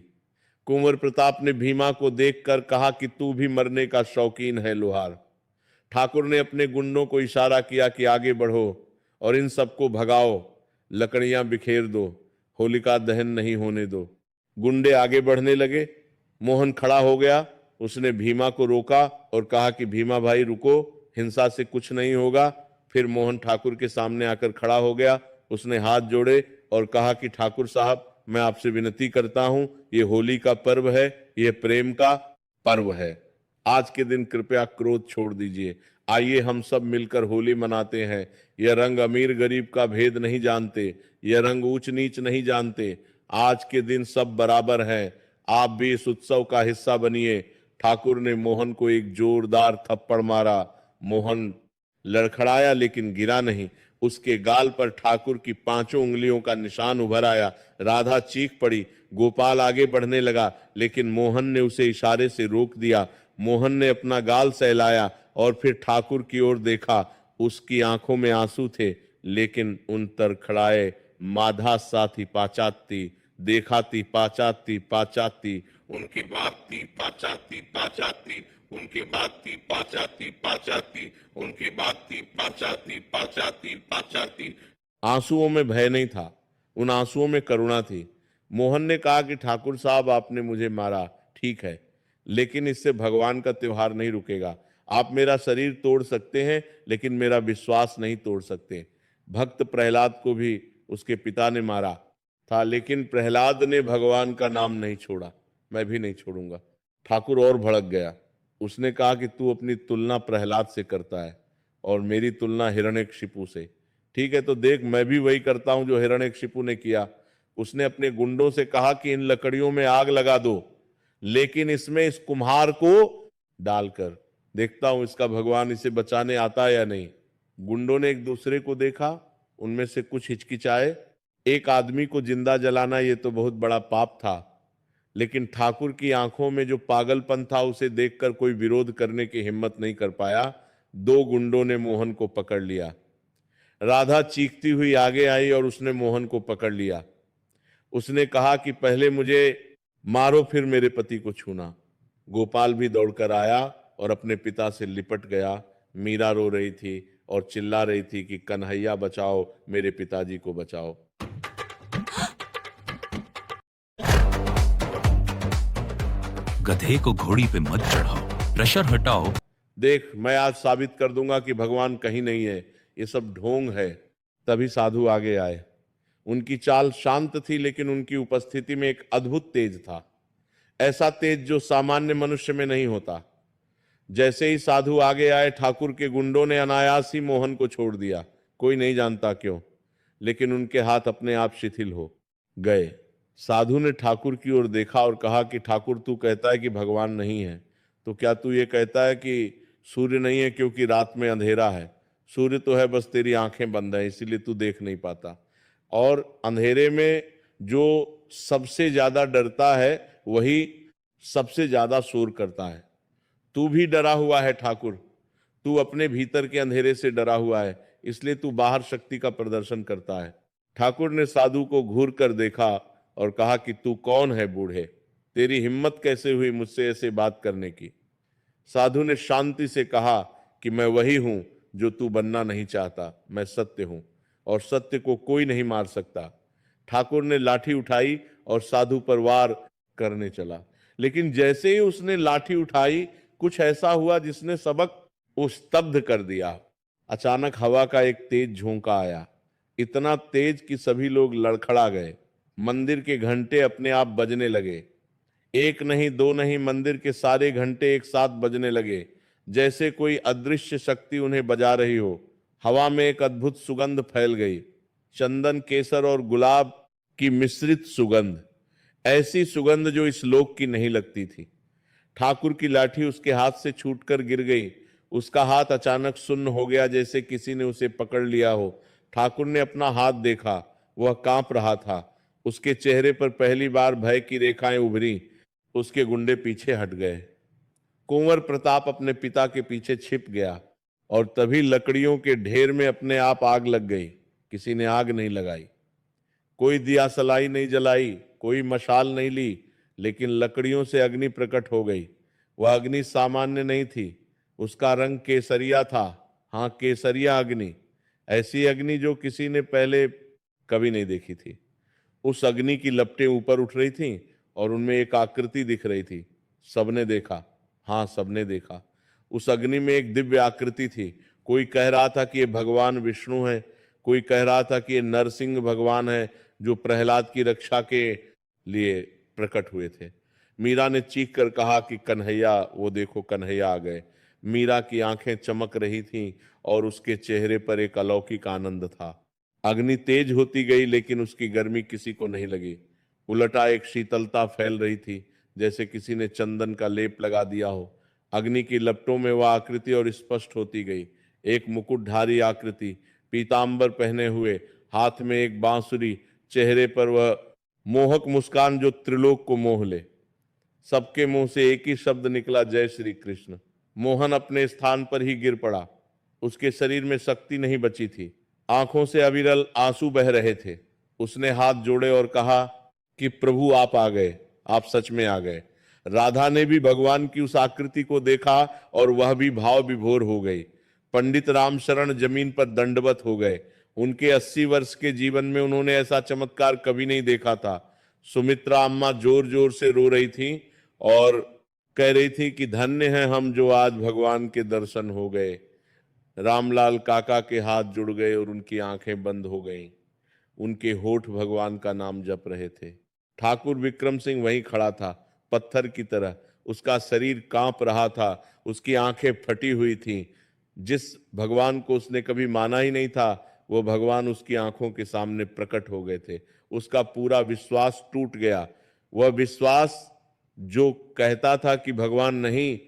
कुंवर प्रताप ने भीमा को देखकर कहा कि तू भी मरने का शौकीन है लोहार। ठाकुर ने अपने गुंडों को इशारा किया कि आगे बढ़ो और इन सबको भगाओ, लकड़ियां बिखेर दो, होलिका दहन नहीं होने दो। गुंडे आगे बढ़ने लगे। मोहन खड़ा हो गया। उसने भीमा को रोका और कहा कि भीमा भाई रुको, हिंसा से कुछ नहीं होगा। फिर मोहन ठाकुर के सामने आकर खड़ा हो गया। उसने हाथ जोड़े और कहा कि ठाकुर साहब, मैं आपसे विनती करता हूं, ये होली का पर्व है, ये प्रेम का पर्व है। आज के दिन कृपया क्रोध छोड़ दीजिए। आइए हम सब मिलकर होली मनाते हैं। यह रंग अमीर गरीब का भेद नहीं जानते, यह रंग ऊंच नीच नहीं जानते। आज के दिन सब बराबर हैं। आप भी इस उत्सव का हिस्सा बनिए। ठाकुर ने मोहन को एक जोरदार थप्पड़ मारा। मोहन लड़खड़ाया लेकिन गिरा नहीं। उसके गाल पर ठाकुर की 5 उंगलियों का निशान उभर आया। राधा चीख पड़ी। गोपाल आगे बढ़ने लगा लेकिन मोहन ने उसे इशारे से रोक दिया। मोहन ने अपना गाल सहलाया और फिर ठाकुर की ओर देखा। उसकी आंखों में आंसू थे, लेकिन उन तरखड़ाए माधा साथी पाचाती, देखाती पाचाती पाचाती, उनकी बातती पाचाती पाचाती, उनकी बातती पाचाती पाचाती, उनकी बातती पाचाती पाचाती पाचाती। आंसुओं में भय नहीं था, उन आंसुओं में करुणा थी। मोहन ने कहा कि ठाकुर साहब, आपने मुझे मारा, ठीक है, लेकिन इससे भगवान का त्योहार नहीं रुकेगा। आप मेरा शरीर तोड़ सकते हैं, लेकिन मेरा विश्वास नहीं तोड़ सकते। भक्त प्रहलाद को भी उसके पिता ने मारा था, लेकिन प्रहलाद ने भगवान का नाम नहीं छोड़ा। मैं भी नहीं छोड़ूंगा। ठाकुर और भड़क गया। उसने कहा कि तू अपनी तुलना प्रहलाद से करता है और मेरी तुलना हिरण्यकशिपु से। ठीक है, तो देख, मैं भी वही करता हूं जो हिरण्यकशिपु ने किया। उसने अपने गुंडों से कहा कि इन लकड़ियों में आग लगा दो, लेकिन इसमें इस कुम्हार को डालकर देखता हूं इसका भगवान इसे बचाने आता है या नहीं। गुंडों ने एक दूसरे को देखा, उनमें से कुछ हिचकिचाए। एक आदमी को जिंदा जलाना ये तो बहुत बड़ा पाप था, लेकिन ठाकुर की आंखों में जो पागलपन था उसे देखकर कोई विरोध करने की हिम्मत नहीं कर पाया। दो गुंडों ने मोहन को पकड़ लिया। राधा चीखती हुई आगे आई और उसने मोहन को पकड़ लिया। उसने कहा कि पहले मुझे मारो, फिर मेरे पति को छूना। गोपाल भी दौड़कर आया और अपने पिता से लिपट गया। मीरा रो रही थी और चिल्ला रही थी कि कन्हैया बचाओ, मेरे पिताजी को बचाओ। गधे को घोड़ी पे मत चढ़ाओ, प्रेशर हटाओ। देख, मैं आज साबित कर दूंगा कि भगवान कहीं नहीं है, ये सब ढोंग है। तभी साधु आगे आए। उनकी चाल शांत थी, लेकिन उनकी उपस्थिति में एक अद्भुत तेज था, ऐसा तेज जो सामान्य मनुष्य में नहीं होता। जैसे ही साधु आगे आए, ठाकुर के गुंडों ने अनायास ही मोहन को छोड़ दिया। कोई नहीं जानता क्यों, लेकिन उनके हाथ अपने आप शिथिल हो गए। साधु ने ठाकुर की ओर देखा और कहा कि ठाकुर, तू कहता है कि भगवान नहीं है, तो क्या तू ये कहता है कि सूर्य नहीं है क्योंकि रात में अंधेरा है? सूर्य तो है, बस तेरी आंखें बंद है, इसीलिए तू देख नहीं पाता। और अंधेरे में जो सबसे ज्यादा डरता है वही सबसे ज्यादा शोर करता है। तू भी डरा हुआ है ठाकुर, तू अपने भीतर के अंधेरे से डरा हुआ है, इसलिए तू बाहर शक्ति का प्रदर्शन करता है। ठाकुर ने साधु को घूर कर देखा और कहा कि तू कौन है बूढ़े? तेरी हिम्मत कैसे हुई मुझसे ऐसे बात करने की? साधु ने शांति से कहा कि मैं वही हूं जो तू बनना नहीं चाहता। मैं सत्य हूं और सत्य को कोई नहीं मार सकता। ठाकुर ने लाठी उठाई और साधु पर वार करने चला, लेकिन जैसे ही उसने लाठी उठाई, कुछ ऐसा हुआ जिसने सबक को स्तब्ध कर दिया। अचानक हवा का एक तेज झोंका आया, इतना तेज कि सभी लोग लड़खड़ा गए। मंदिर के घंटे अपने आप बजने लगे। एक नहीं, दो नहीं, मंदिर के सारे घंटे एक साथ बजने लगे, जैसे कोई अदृश्य शक्ति उन्हें बजा रही हो। हवा में एक अद्भुत सुगंध फैल गई, चंदन, केसर और गुलाब की मिश्रित सुगंध, ऐसी सुगंध जो इस लोक की नहीं लगती थी। ठाकुर की लाठी उसके हाथ से छूटकर गिर गई। उसका हाथ अचानक सुन्न हो गया, जैसे किसी ने उसे पकड़ लिया हो। ठाकुर ने अपना हाथ देखा, वह कांप रहा था। उसके चेहरे पर पहली बार भय की रेखाएं उभरी। उसके गुंडे पीछे हट गए। कुंवर प्रताप अपने पिता के पीछे छिप गया और तभी लकड़ियों के ढेर में अपने आप आग लग गई। किसी ने आग नहीं लगाई, कोई दिया सलाई नहीं जलाई, कोई मशाल नहीं ली, लेकिन लकड़ियों से अग्नि प्रकट हो गई। वह अग्नि सामान्य नहीं थी, उसका रंग केसरिया था। हाँ, केसरिया अग्नि, ऐसी अग्नि जो किसी ने पहले कभी नहीं देखी थी। उस अग्नि की लपटें ऊपर उठ रही थीं और उनमें एक आकृति दिख रही थी। सबने देखा, हाँ सबने देखा, उस अग्नि में एक दिव्य आकृति थी। कोई कह रहा था कि ये भगवान विष्णु है, कोई कह रहा था कि ये नरसिंह भगवान है जो प्रहलाद की रक्षा के लिए प्रकट हुए थे। मीरा ने चीख कर कहा कि कन्हैया, वो देखो कन्हैया आ गए। मीरा की आंखें चमक रही थीं और उसके चेहरे पर एक अलौकिक आनंद था। अग्नि तेज होती गई, लेकिन उसकी गर्मी किसी को नहीं लगी। उलटा एक शीतलता फैल रही थी, जैसे किसी ने चंदन का लेप लगा दिया हो। अग्नि की लपटों में वह आकृति और स्पष्ट होती गई। एक मुकुटधारी आकृति, पीतांबर पहने हुए, हाथ में एक बांसुरी, चेहरे पर वह मोहक मुस्कान जो त्रिलोक को मोह ले। सबके मुंह से एक ही शब्द निकला, जय श्री कृष्ण। मोहन अपने स्थान पर ही गिर पड़ा। उसके शरीर में शक्ति नहीं बची थी, आंखों से अविरल आंसू बह रहे थे। उसने हाथ जोड़े और कहा कि प्रभु आप आ गए, आप सच में आ गए। राधा ने भी भगवान की उस आकृति को देखा और वह भी भाव विभोर हो गई। पंडित रामशरण जमीन पर दंडवत हो गए। उनके 80 वर्ष के जीवन में उन्होंने ऐसा चमत्कार कभी नहीं देखा था। सुमित्रा अम्मा जोर जोर से रो रही थी और कह रही थी कि धन्य हैं हम जो आज भगवान के दर्शन हो गए। रामलाल काका के हाथ जुड़ गए और उनकी आंखें बंद हो गईं। उनके होठ भगवान का नाम जप रहे थे। ठाकुर विक्रम सिंह वहीं खड़ा था, पत्थर की तरह। उसका शरीर कांप रहा था, उसकी आंखें फटी हुई थीं। जिस भगवान को उसने कभी माना ही नहीं था, वो भगवान उसकी आंखों के सामने प्रकट हो गए थे। उसका पूरा विश्वास टूट गया। वह विश्वास जो कहता था कि भगवान नहीं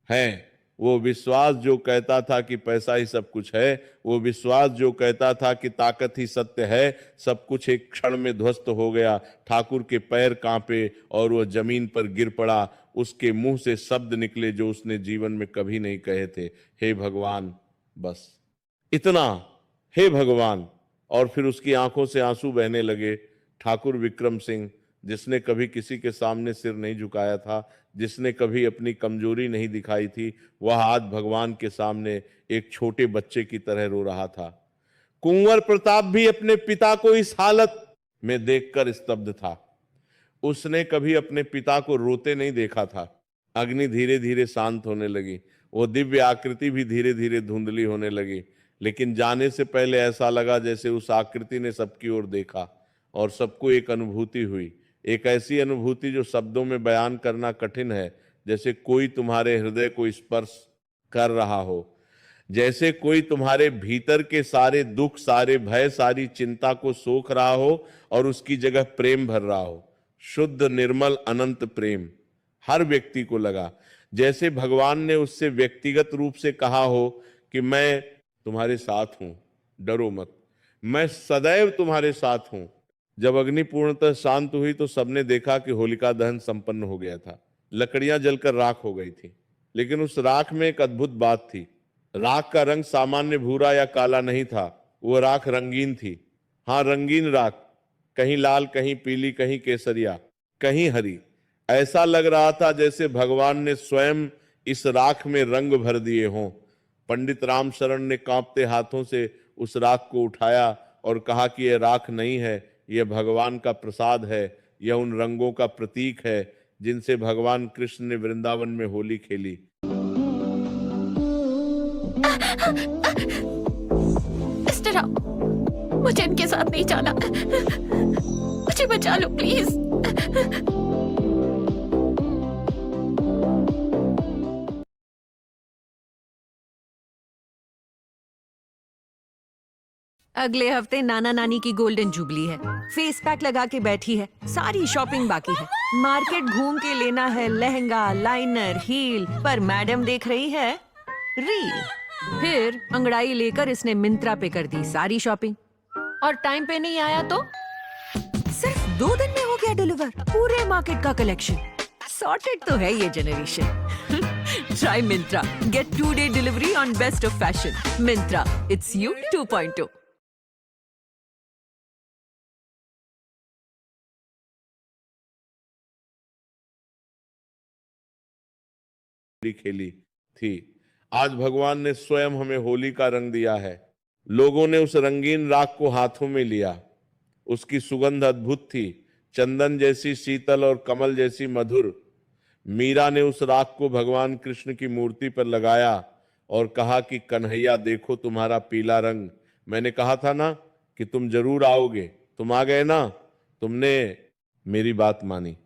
है, वो विश्वास जो कहता था कि पैसा ही सब कुछ है, वो विश्वास जो कहता था कि ताकत ही सत्य है, सब कुछ एक क्षण में ध्वस्त हो गया। ठाकुर के पैर कांपे और वह जमीन पर गिर पड़ा। उसके मुंह से शब्द निकले जो उसने जीवन में कभी नहीं कहे थे, हे भगवान, बस इतना, हे भगवान। और फिर उसकी आंखों से आंसू बहने लगे। ठाकुर विक्रम सिंह, जिसने कभी किसी के सामने सिर नहीं झुकाया था, जिसने कभी अपनी कमजोरी नहीं दिखाई थी, वह आज भगवान के सामने एक छोटे बच्चे की तरह रो रहा था। कुंवर प्रताप भी अपने पिता को इस हालत में देखकर स्तब्ध था। उसने कभी अपने पिता को रोते नहीं देखा था। अग्नि धीरे धीरे शांत होने लगी। वो दिव्य आकृति भी धीरे धीरे धुंधली होने लगी। लेकिन जाने से पहले ऐसा लगा जैसे उस आकृति ने सबकी ओर देखा और सबको एक अनुभूति हुई, एक ऐसी अनुभूति जो शब्दों में बयान करना कठिन है। जैसे कोई तुम्हारे हृदय को स्पर्श कर रहा हो, जैसे कोई तुम्हारे भीतर के सारे दुख, सारे भय, सारी चिंता को सोख रहा हो और उसकी जगह प्रेम भर रहा हो। शुद्ध, निर्मल, अनंत प्रेम हर व्यक्ति को लगा। जैसे भगवान ने उससे व्यक्तिगत रूप से कहा हो कि मैं तुम्हारे साथ हूं, डरो मत, मैं सदैव तुम्हारे साथ हूं। जब अग्नि पूर्णतः शांत हुई तो सबने देखा कि होलिका दहन संपन्न हो गया था। लकड़ियां जलकर राख हो गई थी, लेकिन उस राख में एक अद्भुत बात थी। राख का रंग सामान्य भूरा या काला नहीं था, वो राख रंगीन थी। हाँ, रंगीन राख, कहीं लाल, कहीं पीली, कहीं केसरिया, कहीं हरी। ऐसा लग रहा था जैसे भगवान ने स्वयं इस राख में रंग भर दिए हों। पंडित रामशरण ने कांपते हाथों से उस राख को उठाया और कहा कि यह राख नहीं है, यह भगवान का प्रसाद है, यह उन रंगों का प्रतीक है जिनसे भगवान कृष्ण ने वृंदावन में होली खेली। मिस्टर राव, मुझे इनके साथ नहीं जाना, मुझे बचा लो प्लीज। अगले हफ्ते नाना नानी की गोल्डन जुबली है। फेस पैक लगा के बैठी है, सारी शॉपिंग बाकी है। मार्केट घूम के लेना है लहंगा, लाइनर, हील, पर मैडम देख रही है रील। फिर अंगड़ाई लेकर इसने मिंत्रा पे कर दी सारी शॉपिंग, और टाइम पे नहीं आया तो सिर्फ 2 दिन में हो गया डिलीवर पूरे मार्केट का कलेक्शन। सॉर्टेड तो है ये जनरेशन। Try Myntra, get 2-day delivery on best of fashion. Myntra, it's you 2.0। खेली थी। आज भगवान ने स्वयं हमें होली का रंग दिया है। लोगों ने उस रंगीन राख को हाथों में लिया। उसकी सुगंध अद्भुत थी, चंदन जैसी शीतल और कमल जैसी मधुर। मीरा ने उस राख को भगवान कृष्ण की मूर्ति पर लगाया और कहा कि कन्हैया देखो तुम्हारा पीला रंग। मैंने कहा था ना कि तुम जरूर आओगे, तुम आ गए ना, तुमने मेरी बात मानी।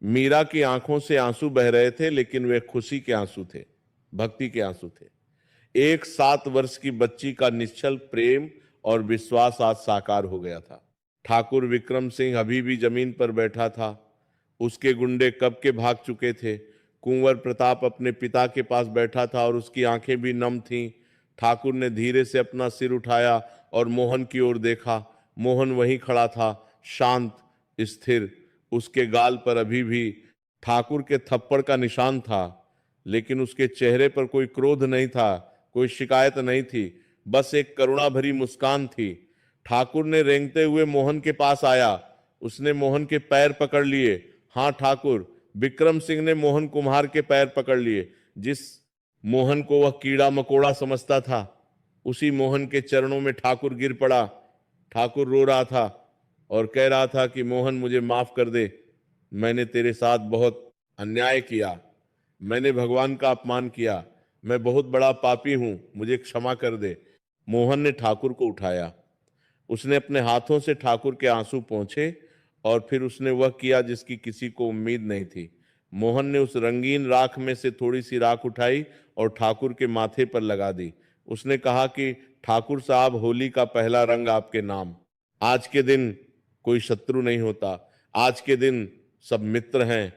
मीरा की आंखों से आंसू बह रहे थे, लेकिन वे खुशी के आंसू थे, भक्ति के आंसू थे। एक 7 वर्ष की बच्ची का निश्चल प्रेम और विश्वास आज साकार हो गया था। ठाकुर विक्रम सिंह अभी भी जमीन पर बैठा था। उसके गुंडे कब के भाग चुके थे। कुंवर प्रताप अपने पिता के पास बैठा था और उसकी आंखें भी नम थीं। ठाकुर ने धीरे से अपना सिर उठाया और मोहन की ओर देखा। मोहन वहीं खड़ा था, शांत, स्थिर। उसके गाल पर अभी भी ठाकुर के थप्पड़ का निशान था, लेकिन उसके चेहरे पर कोई क्रोध नहीं था, कोई शिकायत नहीं थी, बस एक करुणा भरी मुस्कान थी। ठाकुर ने रेंगते हुए मोहन के पास आया। उसने मोहन के पैर पकड़ लिए। हाँ ठाकुर, विक्रम सिंह ने मोहन कुम्हार के पैर पकड़ लिए। जिस मोहन को वह कीड़ा मकोड़ा समझता था, उसी मोहन के चरणों में ठाकुर गिर पड़ा। ठाकुर रो रहा था और कह रहा था कि मोहन, मुझे माफ कर दे, मैंने तेरे साथ बहुत अन्याय किया, मैंने भगवान का अपमान किया, मैं बहुत बड़ा पापी हूं, मुझे क्षमा कर दे। मोहन ने ठाकुर को उठाया। उसने अपने हाथों से ठाकुर के आंसू पोंछे और फिर उसने वह किया जिसकी किसी को उम्मीद नहीं थी। मोहन ने उस रंगीन राख में से थोड़ी सी राख उठाई और ठाकुर के माथे पर लगा दी। उसने कहा कि ठाकुर साहब, होली का पहला रंग आपके नाम। आज के दिन कोई शत्रु नहीं होता, आज के दिन सब मित्र हैं।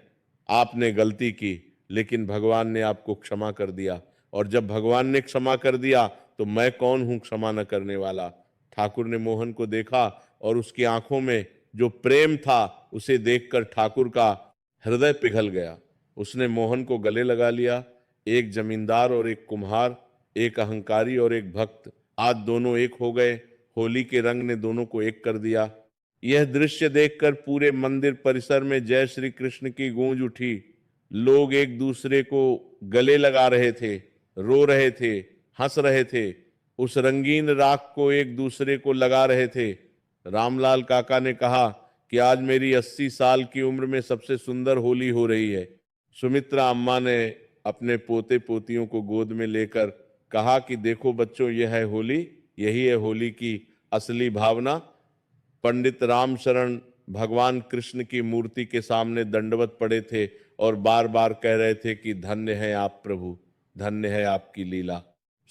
आपने गलती की, लेकिन भगवान ने आपको क्षमा कर दिया, और जब भगवान ने क्षमा कर दिया तो मैं कौन हूं क्षमा न करने वाला। ठाकुर ने मोहन को देखा और उसकी आंखों में जो प्रेम था उसे देखकर ठाकुर का हृदय पिघल गया। उसने मोहन को गले लगा लिया। एक जमींदार और एक कुम्हार, एक अहंकारी और एक भक्त, आज दोनों एक हो गए। होली के रंग ने दोनों को एक कर दिया। यह दृश्य देखकर पूरे मंदिर परिसर में जय श्री कृष्ण की गूंज उठी। लोग एक दूसरे को गले लगा रहे थे, रो रहे थे, हंस रहे थे, उस रंगीन राख को एक दूसरे को लगा रहे थे। रामलाल काका ने कहा कि आज मेरी 80 साल की उम्र में सबसे सुंदर होली हो रही है। सुमित्रा अम्मा ने अपने पोते पोतियों को गोद में लेकर कहा कि देखो बच्चों, यह है होली, यही है होली की असली भावना। पंडित राम शरण भगवान कृष्ण की मूर्ति के सामने दंडवत पड़े थे और बार बार कह रहे थे कि धन्य है आप प्रभु, धन्य है आपकी लीला।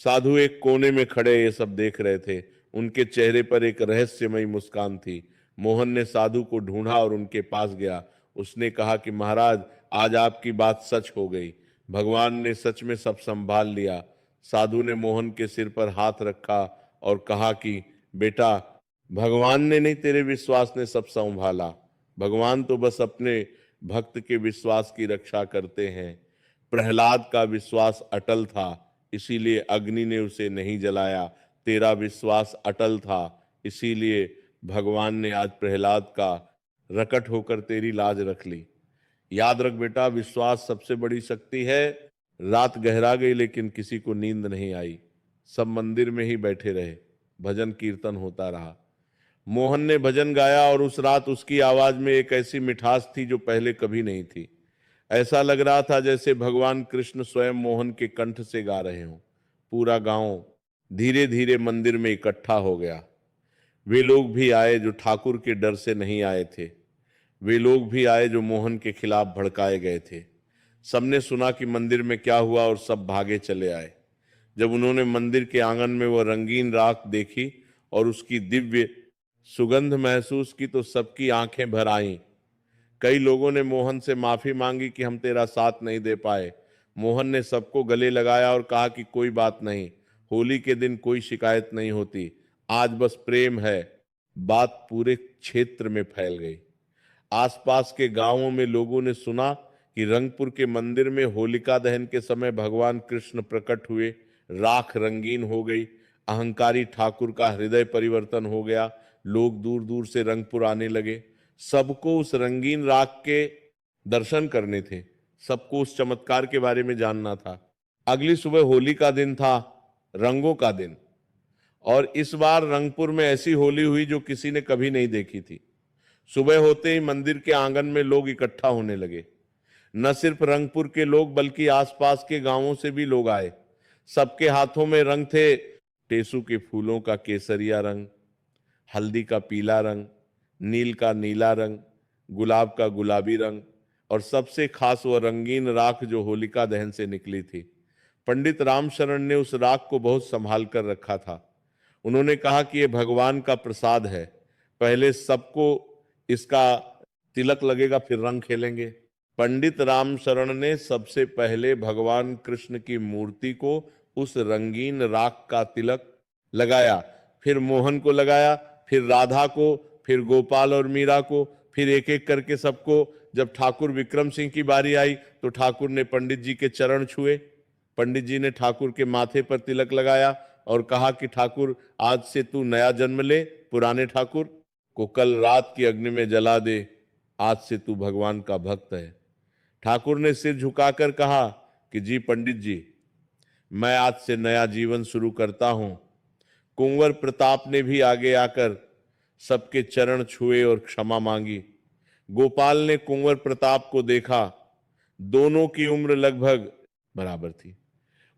साधु एक कोने में खड़े ये सब देख रहे थे। उनके चेहरे पर एक रहस्यमयी मुस्कान थी। मोहन ने साधु को ढूंढा और उनके पास गया। उसने कहा कि महाराज, आज आपकी बात सच हो गई, भगवान ने सच में सब संभाल लिया। साधु ने मोहन के सिर पर हाथ रखा और कहा कि बेटा, भगवान ने नहीं, तेरे विश्वास ने सब संभाला। भगवान तो बस अपने भक्त के विश्वास की रक्षा करते हैं। प्रहलाद का विश्वास अटल था, इसीलिए अग्नि ने उसे नहीं जलाया। तेरा विश्वास अटल था, इसीलिए भगवान ने आज प्रहलाद का रकट होकर तेरी लाज रख ली। याद रख बेटा, विश्वास सबसे बड़ी शक्ति है। रात गहरा गई लेकिन किसी को नींद नहीं आई। सब मंदिर में ही बैठे रहे, भजन कीर्तन होता रहा। मोहन ने भजन गाया और उस रात उसकी आवाज में एक ऐसी मिठास थी जो पहले कभी नहीं थी। ऐसा लग रहा था जैसे भगवान कृष्ण स्वयं मोहन के कंठ से गा रहे हों। पूरा गांव धीरे धीरे मंदिर में इकट्ठा हो गया। वे लोग भी आए जो ठाकुर के डर से नहीं आए थे। वे लोग भी आए जो मोहन के खिलाफ भड़काए गए थे। सबने सुना कि मंदिर में क्या हुआ और सब भागे चले आए। जब उन्होंने मंदिर के आंगन में वह रंगीन राख देखी और उसकी दिव्य सुगंध महसूस की तो सबकी आंखें भर आईं। कई लोगों ने मोहन से माफी मांगी कि हम तेरा साथ नहीं दे पाए। मोहन ने सबको गले लगाया और कहा कि कोई बात नहीं, होली के दिन कोई शिकायत नहीं होती, आज बस प्रेम है। बात पूरे क्षेत्र में फैल गई। आसपास के गांवों में लोगों ने सुना कि रंगपुर के मंदिर में होलिका दहन के समय भगवान कृष्ण प्रकट हुए, राख रंगीन हो गई, अहंकारी ठाकुर का हृदय परिवर्तन हो गया। लोग दूर दूर से रंगपुर आने लगे। सबको उस रंगीन राख के दर्शन करने थे, सबको उस चमत्कार के बारे में जानना था। अगली सुबह होली का दिन था, रंगों का दिन, और इस बार रंगपुर में ऐसी होली हुई जो किसी ने कभी नहीं देखी थी। सुबह होते ही मंदिर के आंगन में लोग इकट्ठा होने लगे। न सिर्फ रंगपुर के लोग बल्कि आसपास के गांवों से भी लोग आए। सबके हाथों में रंग थे। टेसू के फूलों का केसरिया रंग, हल्दी का पीला रंग, नील का नीला रंग, गुलाब का गुलाबी रंग, और सबसे खास वह रंगीन राख जो होलिका दहन से निकली थी। पंडित रामशरण ने उस राख को बहुत संभाल कर रखा था। उन्होंने कहा कि यह भगवान का प्रसाद है, पहले सबको इसका तिलक लगेगा फिर रंग खेलेंगे। पंडित रामशरण ने सबसे पहले भगवान कृष्ण की मूर्ति को उस रंगीन राख का तिलक लगाया, फिर मोहन को लगाया, फिर राधा को, फिर गोपाल और मीरा को, फिर एक एक करके सबको, जब ठाकुर विक्रम सिंह की बारी आई तो ठाकुर ने पंडित जी के चरण छुए। पंडित जी ने ठाकुर के माथे पर तिलक लगाया और कहा कि ठाकुर आज से तू नया जन्म ले, पुराने ठाकुर को कल रात की अग्नि में जला दे, आज से तू भगवान का भक्त है। ठाकुर ने सिर झुकाकर कहा कि जी पंडित जी, मैं आज से नया जीवन शुरू करता हूं। कुंवर प्रताप ने भी आगे आकर सबके चरण छुए और क्षमा मांगी। गोपाल ने कुंवर प्रताप को देखा, दोनों की उम्र लगभग बराबर थी।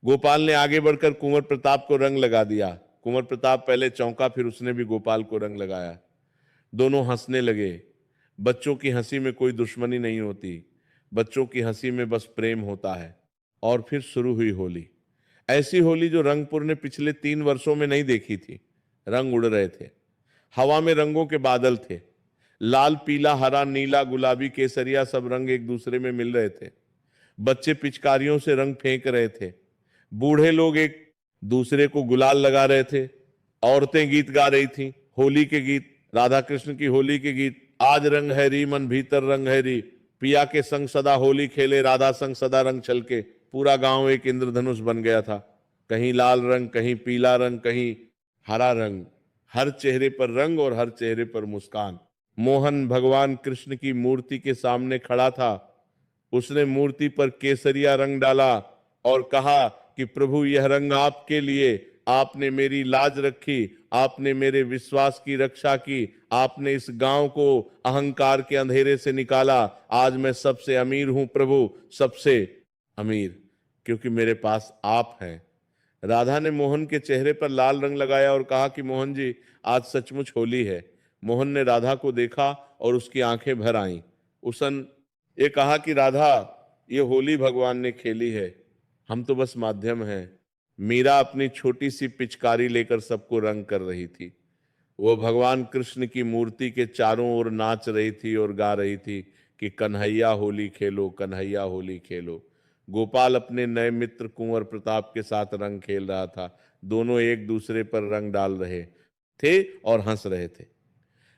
गोपाल ने आगे बढ़कर कुंवर प्रताप को रंग लगा दिया। कुंवर प्रताप पहले चौंका, फिर उसने भी गोपाल को रंग लगाया। दोनों हंसने लगे। बच्चों की हंसी में कोई दुश्मनी नहीं होती, बच्चों की हंसी में बस प्रेम होता है। और फिर शुरू हुई होली, ऐसी होली जो रंगपुर ने पिछले 3 वर्षों में नहीं देखी थी। रंग उड़ रहे थे, हवा में रंगों के बादल थे, लाल, पीला, हरा, नीला, गुलाबी, केसरिया, सब रंग एक दूसरे में मिल रहे थे। बच्चे पिचकारियों से रंग फेंक रहे थे, बूढ़े लोग एक दूसरे को गुलाल लगा रहे थे, औरतें गीत गा रही थी, होली के गीत, राधा कृष्ण की होली के गीत। आज रंग है री मन भीतर रंग है री, पिया के संग सदा होली खेले, राधा संग सदा रंग छलके। पूरा गांव एक इंद्रधनुष बन गया था, कहीं लाल रंग, कहीं पीला रंग, कहीं हरा रंग, हर चेहरे पर रंग और हर चेहरे पर मुस्कान। मोहन भगवान कृष्ण की मूर्ति के सामने खड़ा था। उसने मूर्ति पर केसरिया रंग डाला और कहा कि प्रभु यह रंग आपके लिए, आपने मेरी लाज रखी, आपने मेरे विश्वास की रक्षा की, आपने इस गांव को अहंकार के अंधेरे से निकाला। आज मैं सबसे अमीर हूं प्रभु, सबसे अमीर, क्योंकि मेरे पास आप हैं। राधा ने मोहन के चेहरे पर लाल रंग लगाया और कहा कि मोहन जी, आज सचमुच होली है। मोहन ने राधा को देखा और उसकी आंखें भर आईं। उसने ये कहा कि राधा, ये होली भगवान ने खेली है, हम तो बस माध्यम हैं। मीरा अपनी छोटी सी पिचकारी लेकर सबको रंग कर रही थी। वो भगवान कृष्ण की मूर्ति के चारों ओर नाच रही थी और गा रही थी कि कन्हैया होली खेलो, कन्हैया होली खेलो। गोपाल अपने नए मित्र कुंवर प्रताप के साथ रंग खेल रहा था। दोनों एक दूसरे पर रंग डाल रहे थे और हंस रहे थे।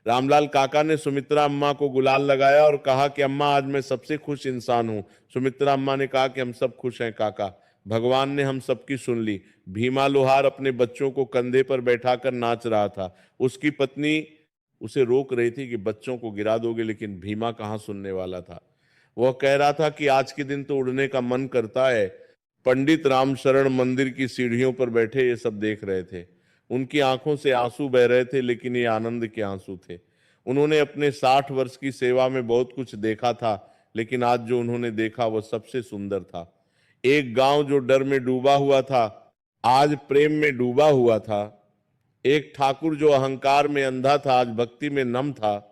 रामलाल काका ने सुमित्रा अम्मा को गुलाल लगाया और कहा कि अम्मा, आज मैं सबसे खुश इंसान हूं। सुमित्रा अम्मा ने कहा कि हम सब खुश हैं काका, भगवान ने हम सबकी सुन ली। भीमा लोहार अपने बच्चों को कंधे पर बैठाकर नाच रहा था। उसकी पत्नी उसे रोक रही थी कि बच्चों को गिरा दोगे, लेकिन भीमा कहाँ सुनने वाला था। वह कह रहा था कि आज के दिन तो उड़ने का मन करता है। पंडित रामशरण मंदिर की सीढ़ियों पर बैठे ये सब देख रहे थे। उनकी आंखों से आंसू बह रहे थे, लेकिन ये आनंद के आंसू थे। उन्होंने अपने 60 वर्ष की सेवा में बहुत कुछ देखा था, लेकिन आज जो उन्होंने देखा वह सबसे सुंदर था। एक गांव जो डर में डूबा हुआ था, आज प्रेम में डूबा हुआ था। एक ठाकुर जो अहंकार में अंधा था, आज भक्ति में नम था।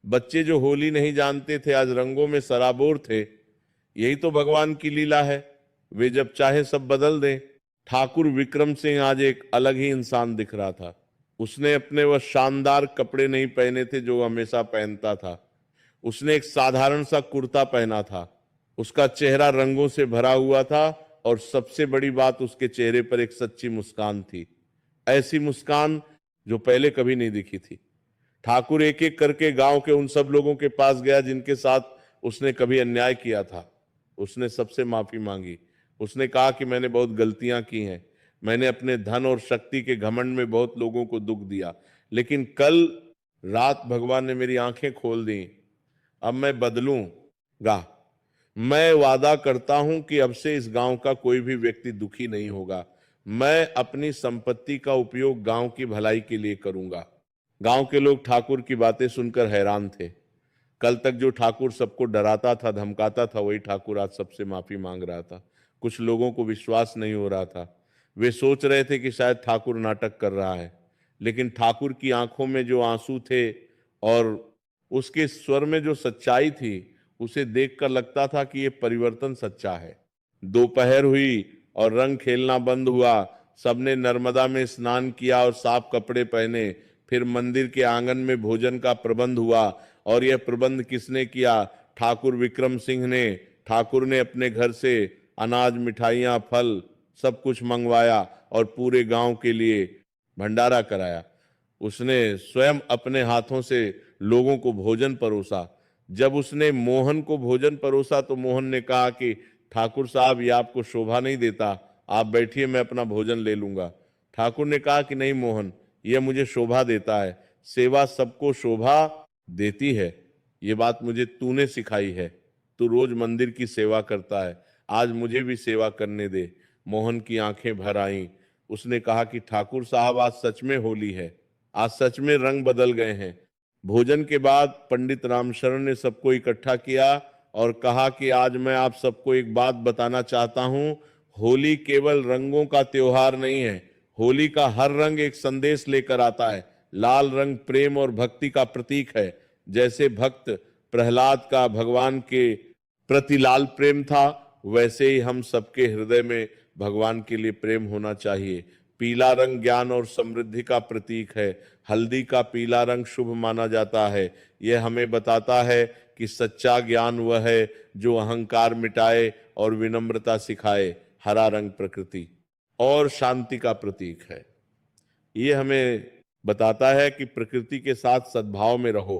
बच्चे जो होली नहीं जानते थे, आज रंगों में सराबोर थे। यही तो भगवान की लीला है, वे जब चाहे सब बदल दें। ठाकुर विक्रम सिंह आज एक अलग ही इंसान दिख रहा था। उसने अपने वह शानदार कपड़े नहीं पहने थे जो हमेशा पहनता था। उसने एक साधारण सा कुर्ता पहना था। उसका चेहरा रंगों से भरा हुआ था और सबसे बड़ी बात, उसके चेहरे पर एक सच्ची मुस्कान थी, ऐसी मुस्कान जो पहले कभी नहीं दिखी थी। ठाकुर एक एक करके गांव के उन सब लोगों के पास गया जिनके साथ उसने कभी अन्याय किया था। उसने सबसे माफी मांगी। उसने कहा कि मैंने बहुत गलतियां की हैं, मैंने अपने धन और शक्ति के घमंड में बहुत लोगों को दुख दिया, लेकिन कल रात भगवान ने मेरी आंखें खोल दी। अब मैं बदलूंगा। मैं वादा करता हूं कि अब से इस गांव का कोई भी व्यक्ति दुखी नहीं होगा। मैं अपनी संपत्ति का उपयोग गांव की भलाई के लिए करूंगा। गांव के लोग ठाकुर की बातें सुनकर हैरान थे। कल तक जो ठाकुर सबको डराता था, धमकाता था, वही ठाकुर आज सबसे माफी मांग रहा था। कुछ लोगों को विश्वास नहीं हो रहा था। वे सोच रहे थे कि शायद ठाकुर नाटक कर रहा है, लेकिन ठाकुर की आंखों में जो आंसू थे और उसके स्वर में जो सच्चाई थी, उसे देखकर लगता था कि ये परिवर्तन सच्चा है। दोपहर हुई और रंग खेलना बंद हुआ। सबने नर्मदा में स्नान किया और साफ कपड़े पहने। फिर मंदिर के आंगन में भोजन का प्रबंध हुआ। और यह प्रबंध किसने किया? ठाकुर विक्रम सिंह ने। ठाकुर ने अपने घर से अनाज, मिठाइयाँ, फल सब कुछ मंगवाया और पूरे गांव के लिए भंडारा कराया। उसने स्वयं अपने हाथों से लोगों को भोजन परोसा। जब उसने मोहन को भोजन परोसा तो मोहन ने कहा कि ठाकुर साहब, ये आपको शोभा नहीं देता, आप बैठिए, मैं अपना भोजन ले लूंगा। ठाकुर ने कहा कि नहीं मोहन, यह मुझे शोभा देता है, सेवा सबको शोभा देती है, ये बात मुझे तूने सिखाई है, तू रोज मंदिर की सेवा करता है, आज मुझे भी सेवा करने दे। मोहन की आंखें भर आईं। उसने कहा कि ठाकुर साहब, आज सच में होली है, आज सच में रंग बदल गए हैं। भोजन के बाद पंडित रामशरण ने सबको इकट्ठा किया और कहा कि आज मैं आप सबको एक बात बताना चाहता हूं, होली केवल रंगों का त्योहार नहीं है, होली का हर रंग एक संदेश लेकर आता है। लाल रंग प्रेम और भक्ति का प्रतीक है। जैसे भक्त प्रहलाद का भगवान के प्रति लाल प्रेम था, वैसे ही हम सबके हृदय में भगवान के लिए प्रेम होना चाहिए। पीला रंग ज्ञान और समृद्धि का प्रतीक है। हल्दी का पीला रंग शुभ माना जाता है। यह हमें बताता है कि सच्चा ज्ञान वह है जो अहंकार मिटाए और विनम्रता सिखाए। हरा रंग प्रकृति और शांति का प्रतीक है। ये हमें बताता है कि प्रकृति के साथ सद्भाव में रहो।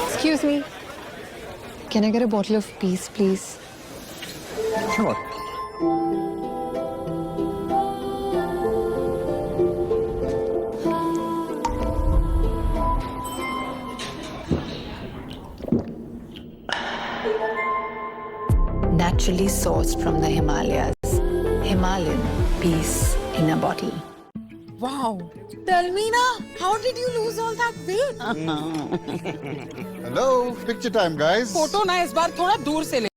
Excuse me. Can I get a bottle of peace, please? Sure. Naturally sourced from the Himalayas. Himalayan peace in a bottle. Wow. Tell me now, how did you lose all that weight? Hello, picture time, guys. Photo ना इस बार थोड़ा दूर से ले